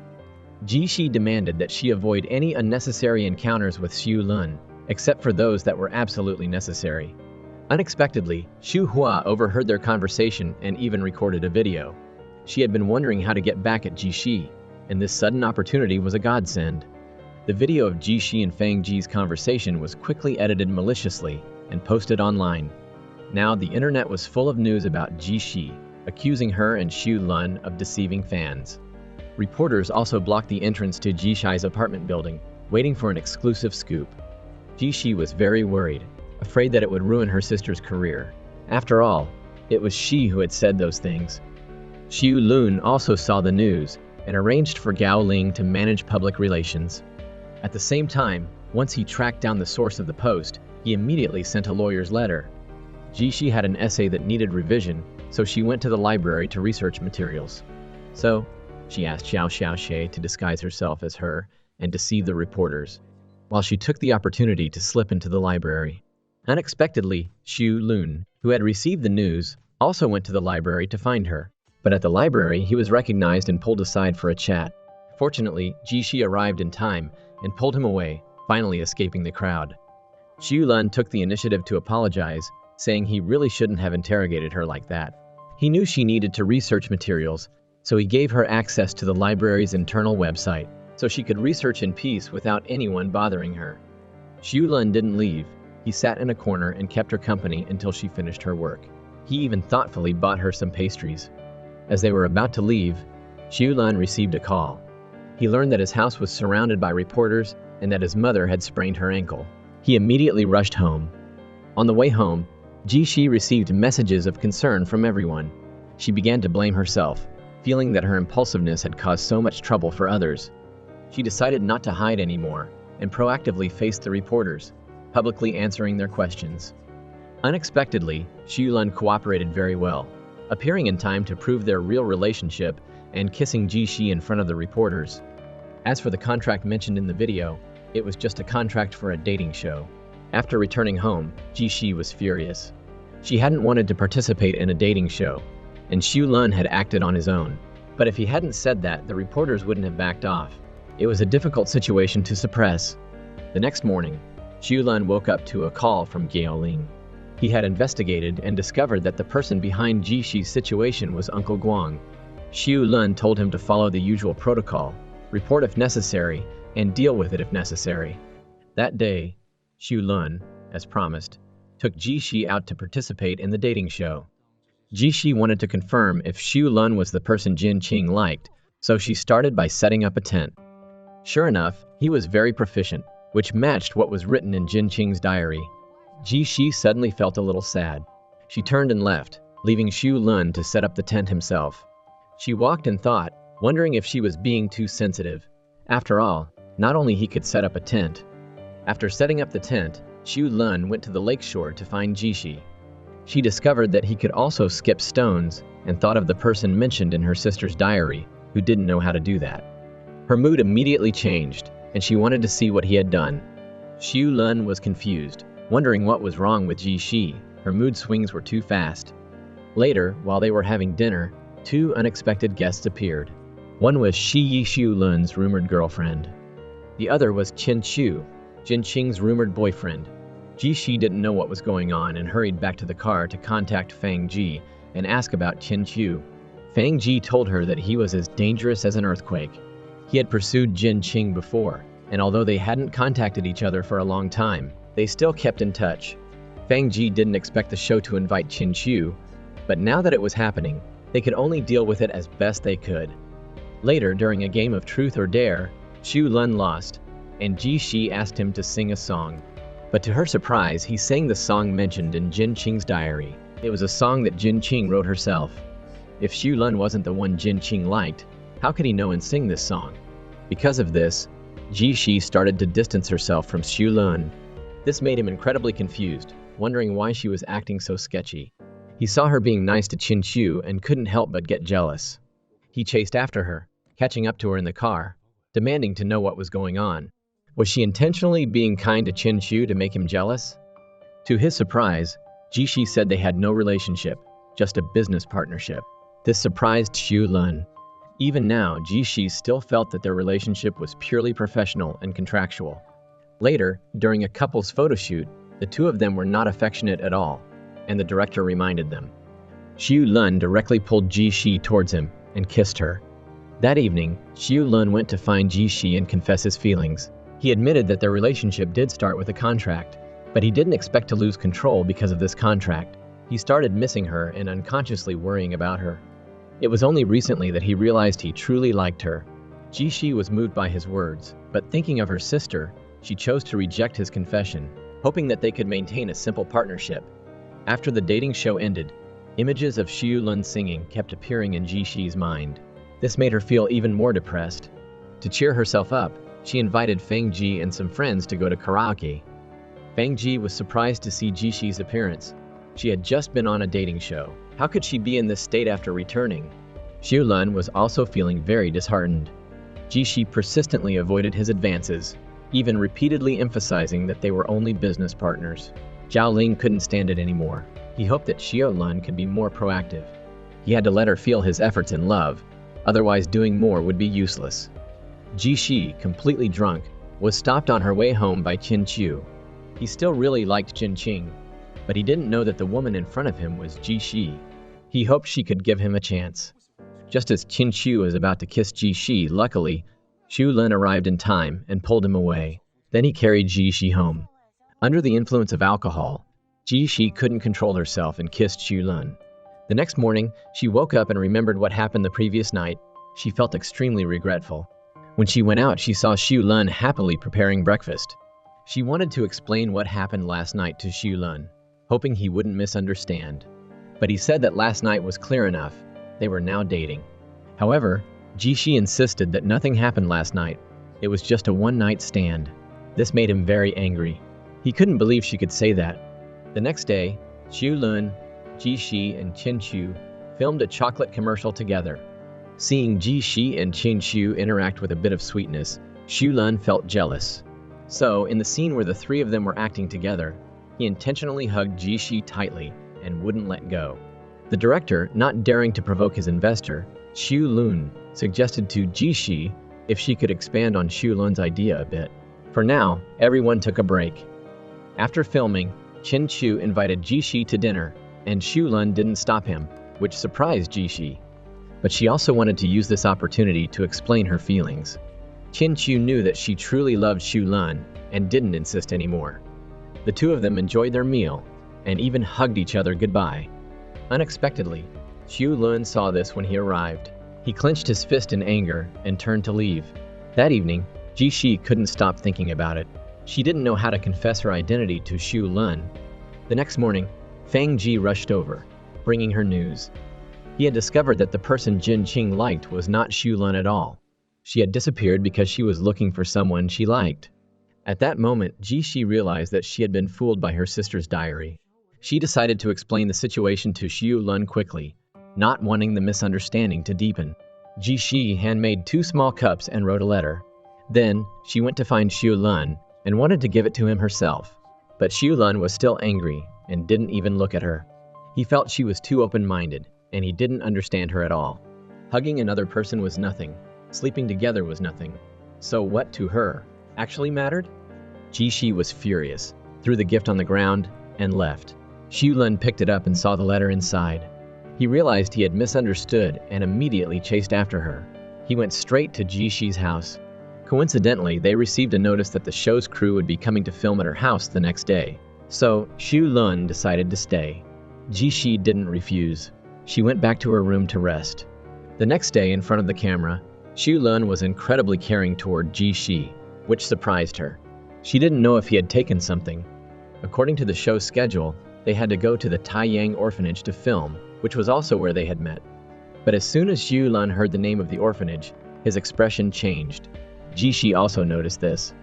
Ji demanded that she avoid any unnecessary encounters with Xu Lun, except for those that were absolutely necessary. Unexpectedly, Xu Hua overheard their conversation and even recorded a video. She had been wondering how to get back at Ji, and this sudden opportunity was a godsend. The video of Ji and Feng Ji's conversation was quickly edited maliciously and posted online. Now the internet was full of news about Ji, accusing her and Xu Lun of deceiving fans. Reporters also blocked the entrance to Ji's apartment building, waiting for an exclusive scoop. Ji was very worried, afraid that it would ruin her sister's career. After all, it was she who had said those things. Xu Lun also saw the news and arranged for Gao Ling to manage public relations. At the same time, once he tracked down the source of the post, he immediately sent a lawyer's letter. Ji had an essay that needed revision, so she went to the library to research materials. So, she asked Xiao Xiaoxie to disguise herself as her and deceive the reporters, while she took the opportunity to slip into the library. Unexpectedly, Xu Lun, who had received the news, also went to the library to find her. But at the library, he was recognized and pulled aside for a chat. Fortunately, Ji arrived in time and pulled him away, finally escaping the crowd. Xiu Lun took the initiative to apologize, saying he really shouldn't have interrogated her like that. He knew she needed to research materials, so he gave her access to the library's internal website, so she could research in peace without anyone bothering her. Xiu Lun didn't leave. He sat in a corner and kept her company until she finished her work. He even thoughtfully bought her some pastries. As they were about to leave, Xiu Lun received a call. He learned that his house was surrounded by reporters and that his mother had sprained her ankle. He immediately rushed home. On the way home, Ji received messages of concern from everyone. She began to blame herself, feeling that her impulsiveness had caused so much trouble for others. She decided not to hide anymore and proactively faced the reporters, publicly answering their questions. Unexpectedly, Xiu Lun cooperated very well, appearing in time to prove their real relationship and kissing Ji in front of the reporters. As for the contract mentioned in the video, it was just a contract for a dating show. After returning home, Ji was furious. She hadn't wanted to participate in a dating show, and Xiu Lun had acted on his own. But if he hadn't said that, the reporters wouldn't have backed off. It was a difficult situation to suppress. The next morning, Xiu Lun woke up to a call from Gao Ling. He had investigated and discovered that the person behind Ji-Shi's situation was Uncle Guang. Xiu Lun told him to follow the usual protocol, report if necessary, and deal with it if necessary. That day, Xiu Lun, as promised, took Ji-Shi out to participate in the dating show. Ji-Shi wanted to confirm if Xiu Lun was the person Jin Qing liked, so she started by setting up a tent. Sure enough, he was very proficient, which matched what was written in Jin Qing's diary. Ji-Shi suddenly felt a little sad. She turned and left, leaving Xiu Lun to set up the tent himself. She walked and thought, wondering if she was being too sensitive. After all, not only he could set up a tent. After setting up the tent, Xiu Lun went to the lakeshore to find Ji-Shi. She discovered that he could also skip stones and thought of the person mentioned in her sister's diary, who didn't know how to do that. Her mood immediately changed, and she wanted to see what he had done. Xiu Lun was confused, wondering what was wrong with Ji-Shi. Her mood swings were too fast. Later, while they were having dinner, two unexpected guests appeared. One was Shi Xiu Lun's rumored girlfriend. The other was Qin Chu, Jin Qing's rumored boyfriend. Ji-Shi didn't know what was going on and hurried back to the car to contact Fang Ji and ask about Qin Chu. Fang Ji told her that he was as dangerous as an earthquake. He had pursued Jin Qing before, and although they hadn't contacted each other for a long time, they still kept in touch. Fang Ji didn't expect the show to invite Qin Chu, but now that it was happening, they could only deal with it as best they could. Later, during a game of Truth or Dare, Xiu Lun lost, and Ji-Shi asked him to sing a song. But to her surprise, he sang the song mentioned in Jin Qing's diary. It was a song that Jin Qing wrote herself. If Xiu Lun wasn't the one Jin Qing liked, how could he know and sing this song? Because of this, Ji-Shi started to distance herself from Xiu Lun. This made him incredibly confused, wondering why she was acting so sketchy. He saw her being nice to Qin Chu and couldn't help but get jealous. He chased after her, catching up to her in the car, demanding to know what was going on. Was she intentionally being kind to Qin Chu to make him jealous? To his surprise, Ji-Shi said they had no relationship, just a business partnership. This surprised Xiu Lun. Even now, Ji-Shi still felt that their relationship was purely professional and contractual. Later, during a couple's photo shoot, the two of them were not affectionate at all, and the director reminded them. Xiu Lun directly pulled Ji-Shi towards him and kissed her. That evening, Xiu Lun went to find Ji-Shi and confess his feelings. He admitted that their relationship did start with a contract, but he didn't expect to lose control because of this contract. He started missing her and unconsciously worrying about her. It was only recently that he realized he truly liked her. Ji-Shi was moved by his words, but thinking of her sister, she chose to reject his confession, hoping that they could maintain a simple partnership. After the dating show ended, images of Xiu Lun singing kept appearing in Ji-Shi's mind. This made her feel even more depressed. To cheer herself up, she invited Fang Ji and some friends to go to karaoke. Fang Ji was surprised to see Ji-Shi's appearance. She had just been on a dating show. How could she be in this state after returning? Xiu Lun was also feeling very disheartened. Ji-Shi persistently avoided his advances, even repeatedly emphasizing that they were only business partners. Zhao Ling couldn't stand it anymore. He hoped that Xiu Lun could be more proactive. He had to let her feel his efforts in love, otherwise doing more would be useless. Ji-Shi, completely drunk, was stopped on her way home by Qin Chu. He still really liked Jin Qing, but he didn't know that the woman in front of him was Ji Shi. He hoped she could give him a chance. Just as Qin Shu was about to kiss Ji Shi, luckily, Xu Lun arrived in time and pulled him away. Then he carried Ji Shi home. Under the influence of alcohol, Ji Shi couldn't control herself and kissed Xu Lun. The next morning, she woke up and remembered what happened the previous night. She felt extremely regretful. When she went out, she saw Xu Lun happily preparing breakfast. She wanted to explain what happened last night to Xu Lun, hoping he wouldn't misunderstand. But he said that last night was clear enough. They were now dating. However, Ji Shi insisted that nothing happened last night. It was just a one-night stand. This made him very angry. He couldn't believe she could say that. The next day, Xu Lun, Ji Shi, and Qin Shu filmed a chocolate commercial together. Seeing Ji Shi and Qin Shu interact with a bit of sweetness, Xu Lun felt jealous. So, in the scene where the three of them were acting together, he intentionally hugged Ji Shi tightly and wouldn't let go. The director, not daring to provoke his investor, Xu Lun, suggested to Ji Shi if she could expand on Xu Lun's idea a bit. For now, everyone took a break. After filming, Qin Shu invited Ji Shi to dinner, and Xu Lun didn't stop him, which surprised Ji Shi. But she also wanted to use this opportunity to explain her feelings. Qin Shu knew that she truly loved Xu Lun and didn't insist anymore. The two of them enjoyed their meal and even hugged each other goodbye. Unexpectedly, Xu Lun saw this when he arrived. He clenched his fist in anger and turned to leave. That evening, Ji Shi couldn't stop thinking about it. She didn't know how to confess her identity to Xu Lun. The next morning, Fang Ji rushed over, bringing her news. He had discovered that the person Jin Qing liked was not Xu Lun at all. She had disappeared because she was looking for someone she liked. At that moment, Ji Shi realized that she had been fooled by her sister's diary. She decided to explain the situation to Xu Lun quickly, not wanting the misunderstanding to deepen. Ji Shi handmade 2 small cups and wrote a letter. Then, she went to find Xu Lun and wanted to give it to him herself. But Xu Lun was still angry and didn't even look at her. He felt she was too open-minded, and he didn't understand her at all. Hugging another person was nothing. Sleeping together was nothing. So what to her actually mattered? Ji Shi was furious, threw the gift on the ground, and left. Xu Lun picked it up and saw the letter inside. He realized he had misunderstood and immediately chased after her. He went straight to Ji Shi's house. Coincidentally, they received a notice that the show's crew would be coming to film at her house the next day. So, Xu Lun decided to stay. Ji Shi didn't refuse. She went back to her room to rest. The next day, in front of the camera, Xu Lun was incredibly caring toward Ji Shi, which surprised her. She didn't know if he had taken something. According to the show's schedule, they had to go to the Taiyang orphanage to film, which was also where they had met. But as soon as Xu Lun heard the name of the orphanage, his expression changed. Ji Shi also noticed this.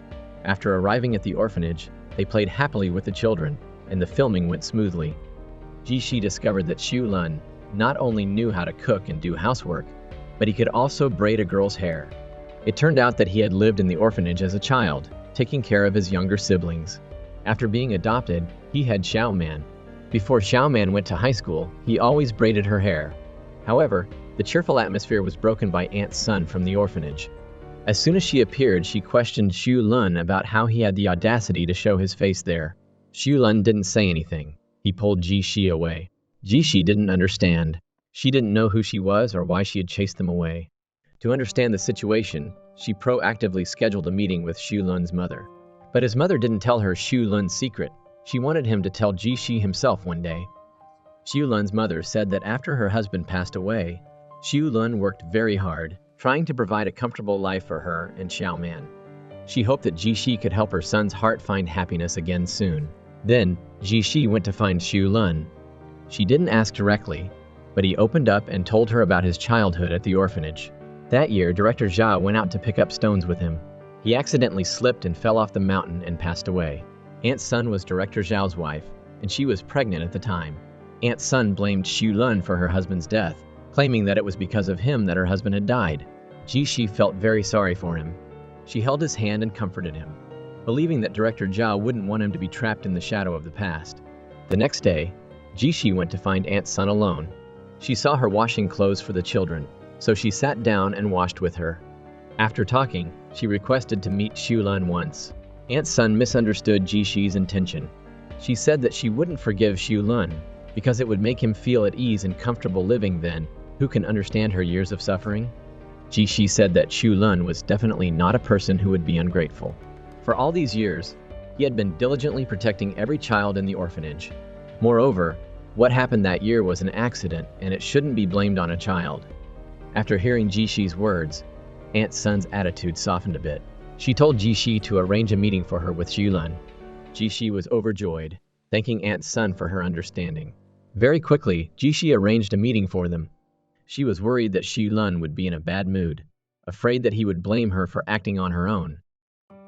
After arriving at the orphanage, they played happily with the children, and the filming went smoothly. Ji Shi discovered that Xu Lun not only knew how to cook and do housework, but he could also braid a girl's hair. It turned out that he had lived in the orphanage as a child, taking care of his younger siblings. After being adopted, he had Xiaoman. Before Xiaoman went to high school, he always braided her hair. However, the cheerful atmosphere was broken by Aunt Sun from the orphanage. As soon as she appeared, she questioned Xu Lun about how he had the audacity to show his face there. Xu Lun didn't say anything. He pulled Ji Shi away. Ji Shi didn't understand. She didn't know who she was or why she had chased them away. To understand the situation, she proactively scheduled a meeting with Xu Lun's mother. But his mother didn't tell her Xu Lun's secret. She wanted him to tell Ji Shi himself one day. Xu Lun's mother said that after her husband passed away, Xu Lun worked very hard, trying to provide a comfortable life for her and Xiaoman. She hoped that Ji Shi could help her son's heart find happiness again soon. Then, Ji Shi went to find Xu Lun. She didn't ask directly, but he opened up and told her about his childhood at the orphanage. That year, Director Zhao went out to pick up stones with him. He accidentally slipped and fell off the mountain and passed away. Aunt Sun was Director Zhao's wife, and she was pregnant at the time. Aunt Sun blamed Xu Lun for her husband's death, claiming that it was because of him that her husband had died. Ji Shi felt very sorry for him. She held his hand and comforted him, believing that Director Zhao wouldn't want him to be trapped in the shadow of the past. The next day, Ji Shi went to find Aunt Sun alone. She saw her washing clothes for the children, so she sat down and washed with her. After talking, she requested to meet Xu Lun once. Aunt Sun misunderstood Ji-shi's intention. She said that she wouldn't forgive Xu Lun because it would make him feel at ease and comfortable living then. Who can understand her years of suffering? Ji-shi said that Xu Lun was definitely not a person who would be ungrateful. For all these years, he had been diligently protecting every child in the orphanage. Moreover, what happened that year was an accident, and it shouldn't be blamed on a child. After hearing Ji-shi's words, Aunt Sun's attitude softened a bit. She told Ji-shi to arrange a meeting for her with Xu Lun. Ji-shi was overjoyed, thanking Aunt Sun for her understanding. Very quickly, Ji-shi arranged a meeting for them. She was worried that Xu Lun would be in a bad mood, afraid that he would blame her for acting on her own.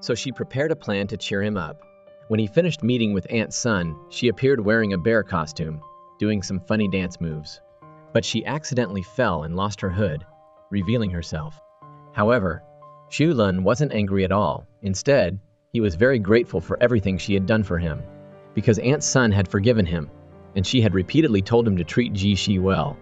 So she prepared a plan to cheer him up. When he finished meeting with Aunt Sun, she appeared wearing a bear costume, doing some funny dance moves. But she accidentally fell and lost her hood, revealing herself. However, Xu Lun wasn't angry at all. Instead, he was very grateful for everything she had done for him, because Aunt Sun had forgiven him, and she had repeatedly told him to treat Ji-shi well.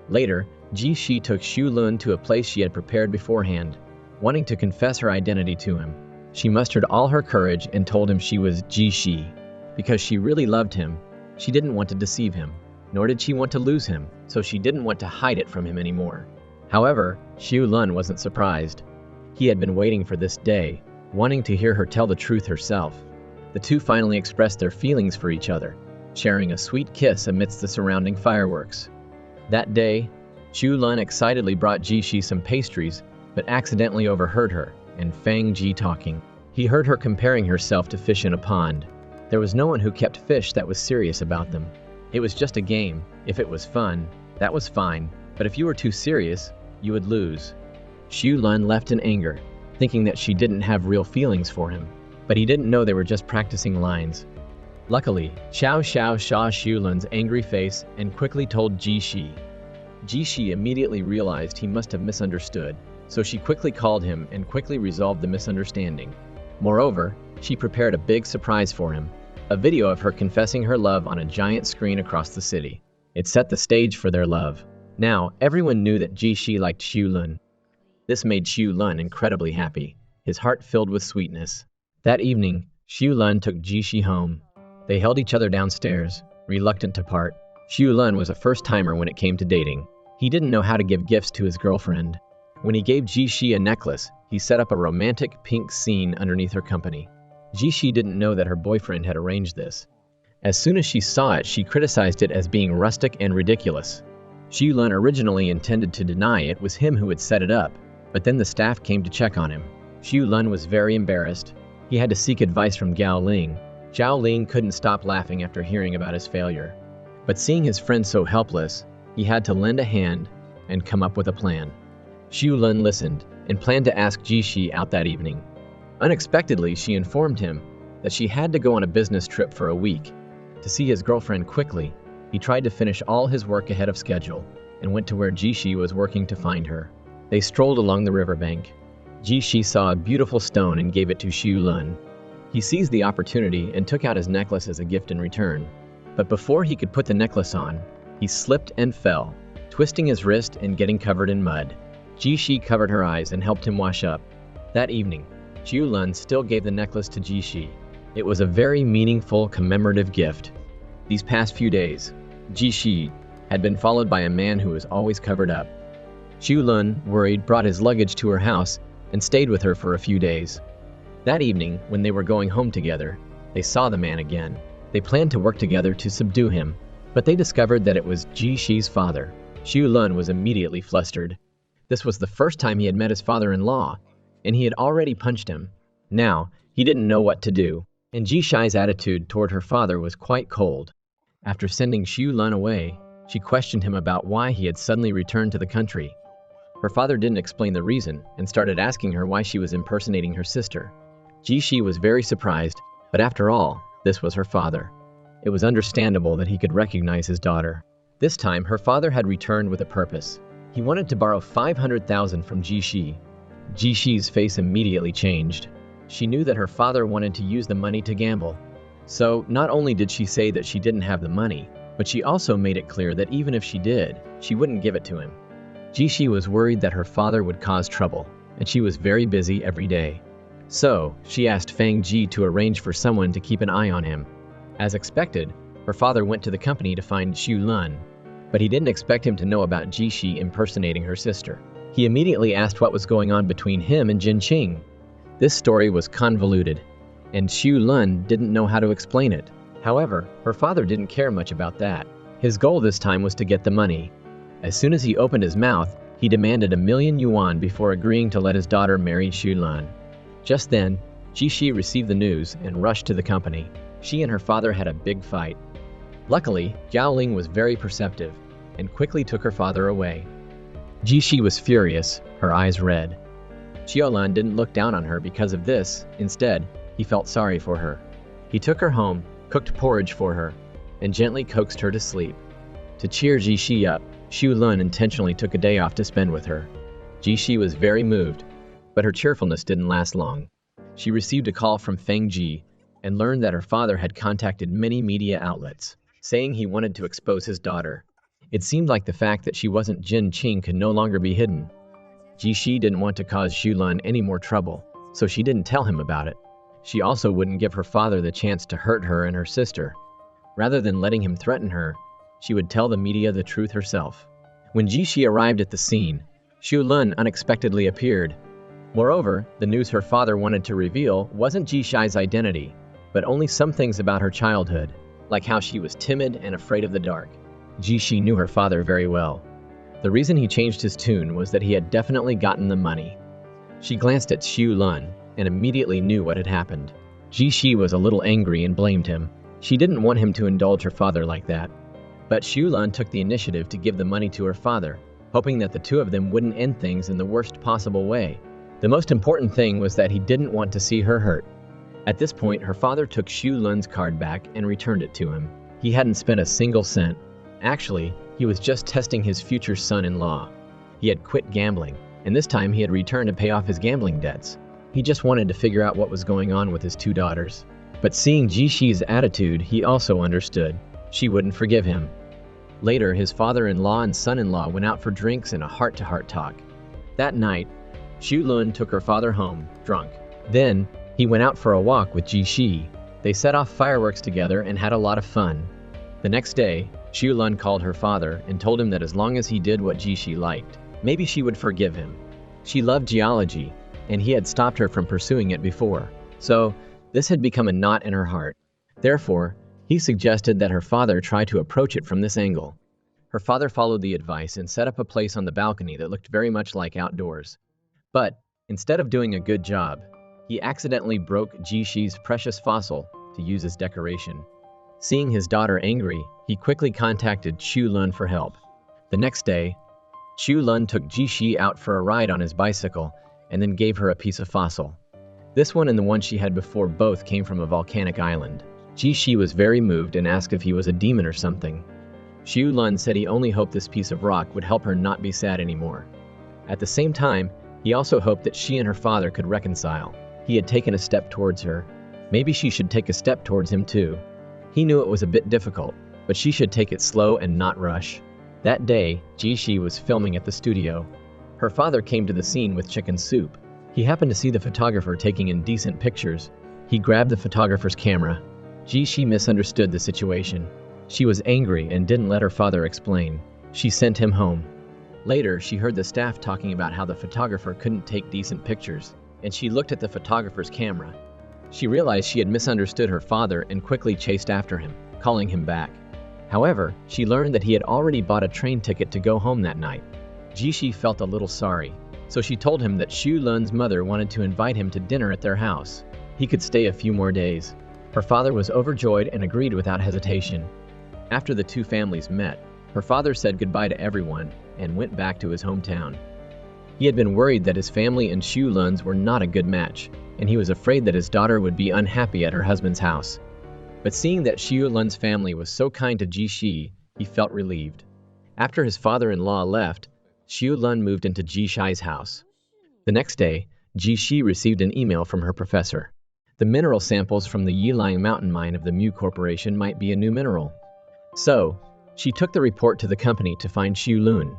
Later, Ji-shi took Xu Lun to a place she had prepared beforehand, wanting to confess her identity to him. She mustered all her courage and told him she was Ji-shi. Because she really loved him, she didn't want to deceive him, nor did she want to lose him, so she didn't want to hide it from him anymore. However, Xu Lun wasn't surprised. He had been waiting for this day, wanting to hear her tell the truth herself. The two finally expressed their feelings for each other, sharing a sweet kiss amidst the surrounding fireworks. That day, Xu Lun excitedly brought Ji-shi some pastries, but accidentally overheard her and Fang Ji talking. He heard her comparing herself to fish in a pond. There was no one who kept fish that was serious about them. It was just a game. If it was fun, that was fine, but if you were too serious, you would lose. Xu Lun left in anger, thinking that she didn't have real feelings for him, but he didn't know they were just practicing lines. Luckily, Xiao Xiao saw Xu Lun's angry face and quickly told Ji-shi. Ji-shi immediately realized he must have misunderstood, so she quickly called him and quickly resolved the misunderstanding. Moreover, she prepared a big surprise for him, a video of her confessing her love on a giant screen across the city. It set the stage for their love. Now, everyone knew that Ji-shi liked Xu Lun. This made Xu Lun incredibly happy, his heart filled with sweetness. That evening, Xu Lun took Ji-shi home. They held each other downstairs, reluctant to part. Xu Lun was a first-timer when it came to dating. He didn't know how to give gifts to his girlfriend. When he gave Ji-shi a necklace, he set up a romantic pink scene underneath her company. Ji-shi didn't know that her boyfriend had arranged this. As soon as she saw it, she criticized it as being rustic and ridiculous. Xu Lun originally intended to deny it was him who had set it up, but then the staff came to check on him. Xu Lun was very embarrassed. He had to seek advice from Gao Ling. Zhao Ling couldn't stop laughing after hearing about his failure. But seeing his friend so helpless, he had to lend a hand and come up with a plan. Xu Lun listened and planned to ask Ji-shi out that evening. Unexpectedly, she informed him that she had to go on a business trip for a week. To see his girlfriend quickly, he tried to finish all his work ahead of schedule and went to where Ji-shi was working to find her. They strolled along the riverbank. Ji-shi saw a beautiful stone and gave it to Xu Lun. He seized the opportunity and took out his necklace as a gift in return. But before he could put the necklace on, he slipped and fell, twisting his wrist and getting covered in mud. Ji-shi covered her eyes and helped him wash up. That evening, Xu Lun still gave the necklace to Ji-shi. It was a very meaningful, commemorative gift. These past few days, Ji-shi had been followed by a man who was always covered up. Xu Lun, worried, brought his luggage to her house and stayed with her for a few days. That evening, when they were going home together, they saw the man again. They planned to work together to subdue him, but they discovered that it was Ji-shi's father. Xu Lun was immediately flustered. This was the first time he had met his father-in-law, and he had already punched him. Now, he didn't know what to do, and Ji-shi's attitude toward her father was quite cold. After sending Xu Lun away, she questioned him about why he had suddenly returned to the country. Her father didn't explain the reason and started asking her why she was impersonating her sister. Ji-shi was very surprised, but after all, this was her father. It was understandable that he could recognize his daughter. This time, her father had returned with a purpose. He wanted to borrow 500,000 from Ji-shi. Ji-shi's face immediately changed. She knew that her father wanted to use the money to gamble. So, not only did she say that she didn't have the money, but she also made it clear that even if she did, she wouldn't give it to him. Ji-shi was worried that her father would cause trouble, and she was very busy every day. So, she asked Fang Ji to arrange for someone to keep an eye on him. As expected, her father went to the company to find Xu Lun, but he didn't expect him to know about Ji Shi impersonating her sister. He immediately asked what was going on between him and Jin Qing. This story was convoluted, and Xu Lun didn't know how to explain it. However, her father didn't care much about that. His goal this time was to get the money. As soon as he opened his mouth, he demanded 1,000,000 yuan before agreeing to let his daughter marry Xu Lun. Just then, Ji Shi received the news and rushed to the company. She and her father had a big fight. Luckily, Jiao Ling was very perceptive and quickly took her father away. Ji Shi was furious, her eyes red. Xiao Lan didn't look down on her because of this. Instead, he felt sorry for her. He took her home, cooked porridge for her, and gently coaxed her to sleep. To cheer Ji Shi up, Xu Lun intentionally took a day off to spend with her. Ji Shi was very moved, but her cheerfulness didn't last long. She received a call from Feng Ji and learned that her father had contacted many media outlets, saying he wanted to expose his daughter. It seemed like the fact that she wasn't Jin Qing could no longer be hidden. Ji Shi didn't want to cause Xu Lun any more trouble, so she didn't tell him about it. She also wouldn't give her father the chance to hurt her and her sister. Rather than letting him threaten her, she would tell the media the truth herself. When Ji Shi arrived at the scene, Xu Lun unexpectedly appeared. Moreover, the news her father wanted to reveal wasn't Ji Shi's identity, but only some things about her childhood, like how she was timid and afraid of the dark. Ji Shi knew her father very well. The reason he changed his tune was that he had definitely gotten the money. She glanced at Xu Lun and immediately knew what had happened. Ji Shi was a little angry and blamed him. She didn't want him to indulge her father like that. But Xu Lun took the initiative to give the money to her father, hoping that the two of them wouldn't end things in the worst possible way. The most important thing was that he didn't want to see her hurt. At this point, her father took Xu Lun's card back and returned it to him. He hadn't spent a single cent. Actually, he was just testing his future son-in-law. He had quit gambling, and this time he had returned to pay off his gambling debts. He just wanted to figure out what was going on with his two daughters. But seeing Ji Shi's attitude, he also understood. She wouldn't forgive him. Later, his father-in-law and son-in-law went out for drinks and a heart-to-heart talk. That night, Xu Lun took her father home, drunk. Then, he went out for a walk with Ji Shi. They set off fireworks together and had a lot of fun. The next day, Xu Lun called her father and told him that as long as he did what Ji Shi liked, maybe she would forgive him. She loved geology, and he had stopped her from pursuing it before. So, this had become a knot in her heart. Therefore, he suggested that her father try to approach it from this angle. Her father followed the advice and set up a place on the balcony that looked very much like outdoors. But, instead of doing a good job, he accidentally broke Ji Shi's precious fossil to use as decoration. Seeing his daughter angry, he quickly contacted Xu Lun for help. The next day, Xu Lun took Ji Shi out for a ride on his bicycle and then gave her a piece of fossil. This one and the one she had before both came from a volcanic island. Ji Shi was very moved and asked if he was a demon or something. Xu Lun said he only hoped this piece of rock would help her not be sad anymore. At the same time, he also hoped that she and her father could reconcile. He had taken a step towards her. Maybe she should take a step towards him too. He knew it was a bit difficult, but she should take it slow and not rush. That day, Ji Shi was filming at the studio. Her father came to the scene with chicken soup. He happened to see the photographer taking indecent pictures. He grabbed the photographer's camera. Ji Shi misunderstood the situation. She was angry and didn't let her father explain. She sent him home. Later, she heard the staff talking about how the photographer couldn't take decent pictures, and she looked at the photographer's camera. She realized she had misunderstood her father and quickly chased after him, calling him back. However, she learned that he had already bought a train ticket to go home that night. Ji Shi felt a little sorry, so she told him that Xu Lun's mother wanted to invite him to dinner at their house. He could stay a few more days. Her father was overjoyed and agreed without hesitation. After the two families met, her father said goodbye to everyone and went back to his hometown. He had been worried that his family and Xu Lun's were not a good match, and he was afraid that his daughter would be unhappy at her husband's house. But seeing that Xu Lun's family was so kind to Ji Shi, he felt relieved. After his father-in-law left, Xu Lun moved into Ji Shi's house. The next day, Ji Shi received an email from her professor. The mineral samples from the Yilang mountain mine of the Mu Corporation might be a new mineral. So, she took the report to the company to find Xu Lun.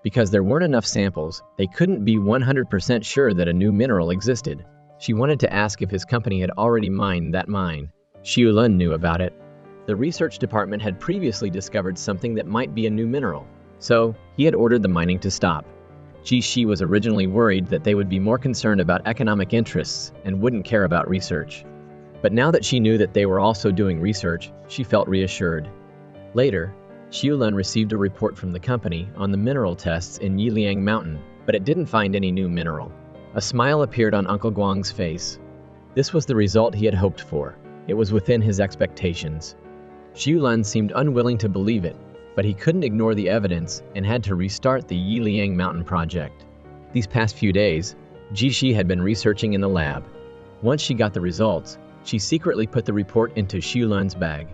Because there weren't enough samples, they couldn't be 100% sure that a new mineral existed. She wanted to ask if his company had already mined that mine. Xiu Lun knew about it. The research department had previously discovered something that might be a new mineral, so he had ordered the mining to stop. Ji Shi was originally worried that they would be more concerned about economic interests and wouldn't care about research. But now that she knew that they were also doing research, she felt reassured. Later, Xiu Lun received a report from the company on the mineral tests in Yiliang Mountain, but it didn't find any new mineral. A smile appeared on Uncle Guang's face. This was the result he had hoped for. It was within his expectations. Xiu Lun seemed unwilling to believe it, but he couldn't ignore the evidence and had to restart the Yiliang Mountain project. These past few days, Ji Shi had been researching in the lab. Once she got the results, she secretly put the report into Xiu Lun's bag,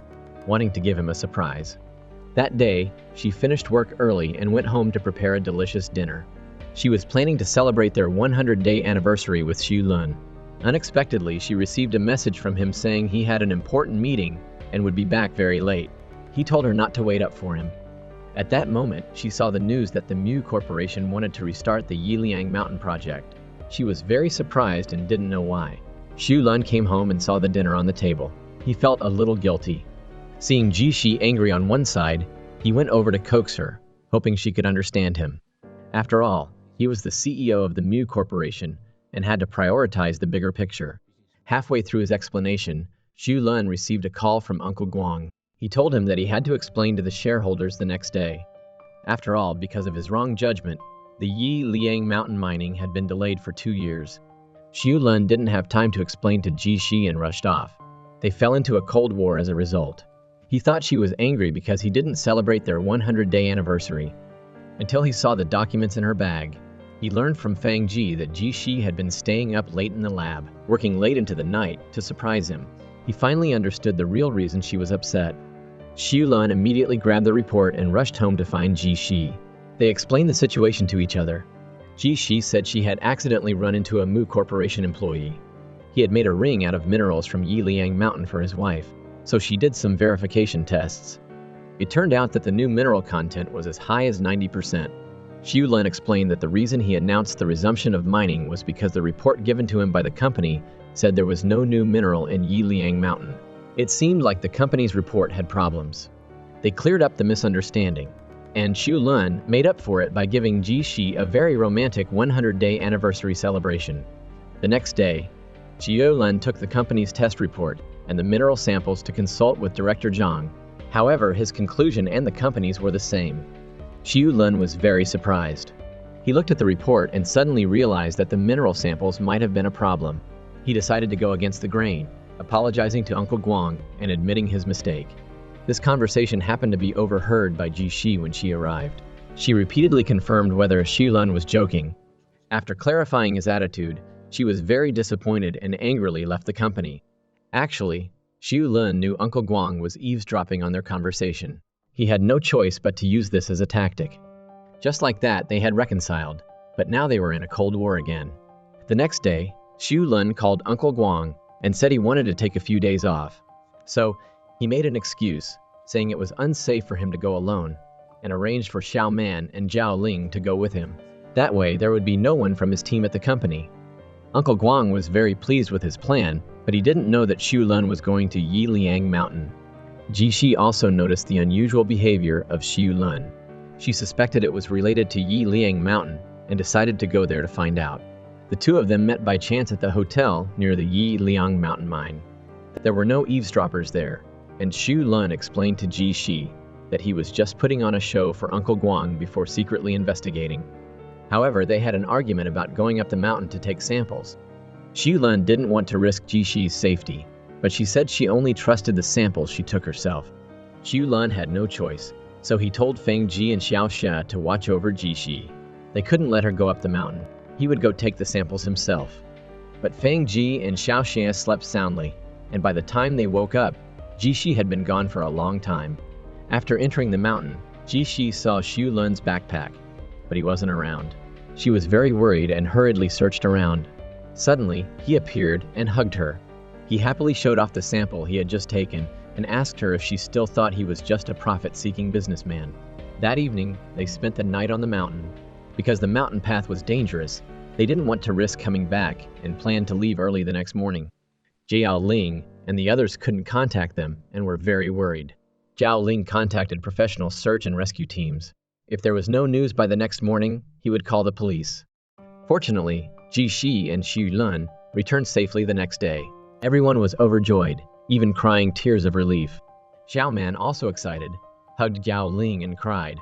wanting to give him a surprise. That day, she finished work early and went home to prepare a delicious dinner. She was planning to celebrate their 100-day anniversary with Xiu Lun. Unexpectedly, she received a message from him saying he had an important meeting and would be back very late. He told her not to wait up for him. At that moment, she saw the news that the Mu Corporation wanted to restart the Yiliang Mountain project. She was very surprised and didn't know why. Xiu Lun came home and saw the dinner on the table. He felt a little guilty. Seeing Ji Shi angry on one side, he went over to coax her, hoping she could understand him. After all, he was the CEO of the Mu Corporation and had to prioritize the bigger picture. Halfway through his explanation, Xiu Lun received a call from Uncle Guang. He told him that he had to explain to the shareholders the next day. After all, because of his wrong judgment, the Yiliang Mountain mining had been delayed for 2 years. Xiu Lun didn't have time to explain to Ji Shi and rushed off. They fell into a cold war as a result. He thought she was angry because he didn't celebrate their 100-day anniversary. Until he saw the documents in her bag, he learned from Fang Ji that Ji Shi had been staying up late in the lab, working late into the night to surprise him. He finally understood the real reason she was upset. Xiu Lun immediately grabbed the report and rushed home to find Ji Shi. They explained the situation to each other. Ji Shi said she had accidentally run into a Mu Corporation employee. He had made a ring out of minerals from Yiliang Mountain for his wife, so she did some verification tests. It turned out that the new mineral content was as high as 90%. Xiu Lun explained that the reason he announced the resumption of mining was because the report given to him by the company said there was no new mineral in Yiliang Mountain. It seemed like the company's report had problems. They cleared up the misunderstanding, and Xiu Lun made up for it by giving Ji Shi a very romantic 100-day anniversary celebration. The next day, Xiu Lun took the company's test report and the mineral samples to consult with Director Zhang. However, his conclusion and the company's were the same. Xiu Lun was very surprised. He looked at the report and suddenly realized that the mineral samples might have been a problem. He decided to go against the grain, apologizing to Uncle Guang and admitting his mistake. This conversation happened to be overheard by Ji Shi when she arrived. She repeatedly confirmed whether Xiu Lun was joking. After clarifying his attitude, she was very disappointed and angrily left the company. Actually, Xiu Lun knew Uncle Guang was eavesdropping on their conversation. He had no choice but to use this as a tactic. Just like that, they had reconciled, but now they were in a cold war again. The next day, Xiu Lun called Uncle Guang and said he wanted to take a few days off. So, he made an excuse, saying it was unsafe for him to go alone, and arranged for Xiao Man and Zhao Ling to go with him. That way, there would be no one from his team at the company. Uncle Guang was very pleased with his plan, but he didn't know that Xiu Lun was going to Yiliang Mountain. Ji Shi also noticed the unusual behavior of Xiu Lun. She suspected it was related to Yiliang Mountain and decided to go there to find out. The two of them met by chance at the hotel near the Yiliang Mountain mine. There were no eavesdroppers there, and Xiu Lun explained to Ji Shi that he was just putting on a show for Uncle Guang before secretly investigating. However, they had an argument about going up the mountain to take samples. Xiu Lun didn't want to risk Ji Shi's safety, but she said she only trusted the samples she took herself. Xiu Lun had no choice, so he told Feng Ji and Xiao Xia to watch over Ji Shi. They couldn't let her go up the mountain. He would go take the samples himself. But Feng Ji and Xiao Xia slept soundly, and by the time they woke up, Ji Shi had been gone for a long time. After entering the mountain, Ji Shi saw Xiu Lun's backpack, but he wasn't around. She was very worried and hurriedly searched around. Suddenly, he appeared and hugged her. He happily showed off the sample he had just taken and asked her if she still thought he was just a profit-seeking businessman. That evening, they spent the night on the mountain. Because the mountain path was dangerous, They didn't want to risk coming back and planned to leave early the next morning. Jiao Ling and the others couldn't contact them and were very worried. Jiao Ling contacted professional search and rescue teams. If there was no news by the next morning, he would call the police. Fortunately, Ji Shi and Xu Lun returned safely the next day. Everyone was overjoyed, even crying tears of relief. Xiao Man, also excited, hugged Jiao Ling and cried.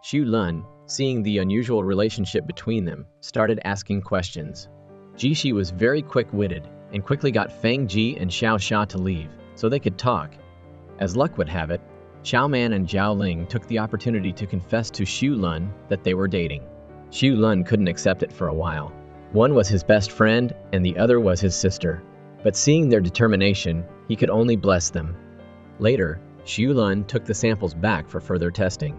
Xu Lun, seeing the unusual relationship between them, started asking questions. Ji Shi was very quick-witted and quickly got Feng Ji and Xiao Xia to leave so they could talk. As luck would have it, Xiao Man and Jiao Ling took the opportunity to confess to Xu Lun that they were dating. Xu Lun couldn't accept it for a while. One was his best friend and the other was his sister. But seeing their determination, he could only bless them. Later, Xu Lun took the samples back for further testing.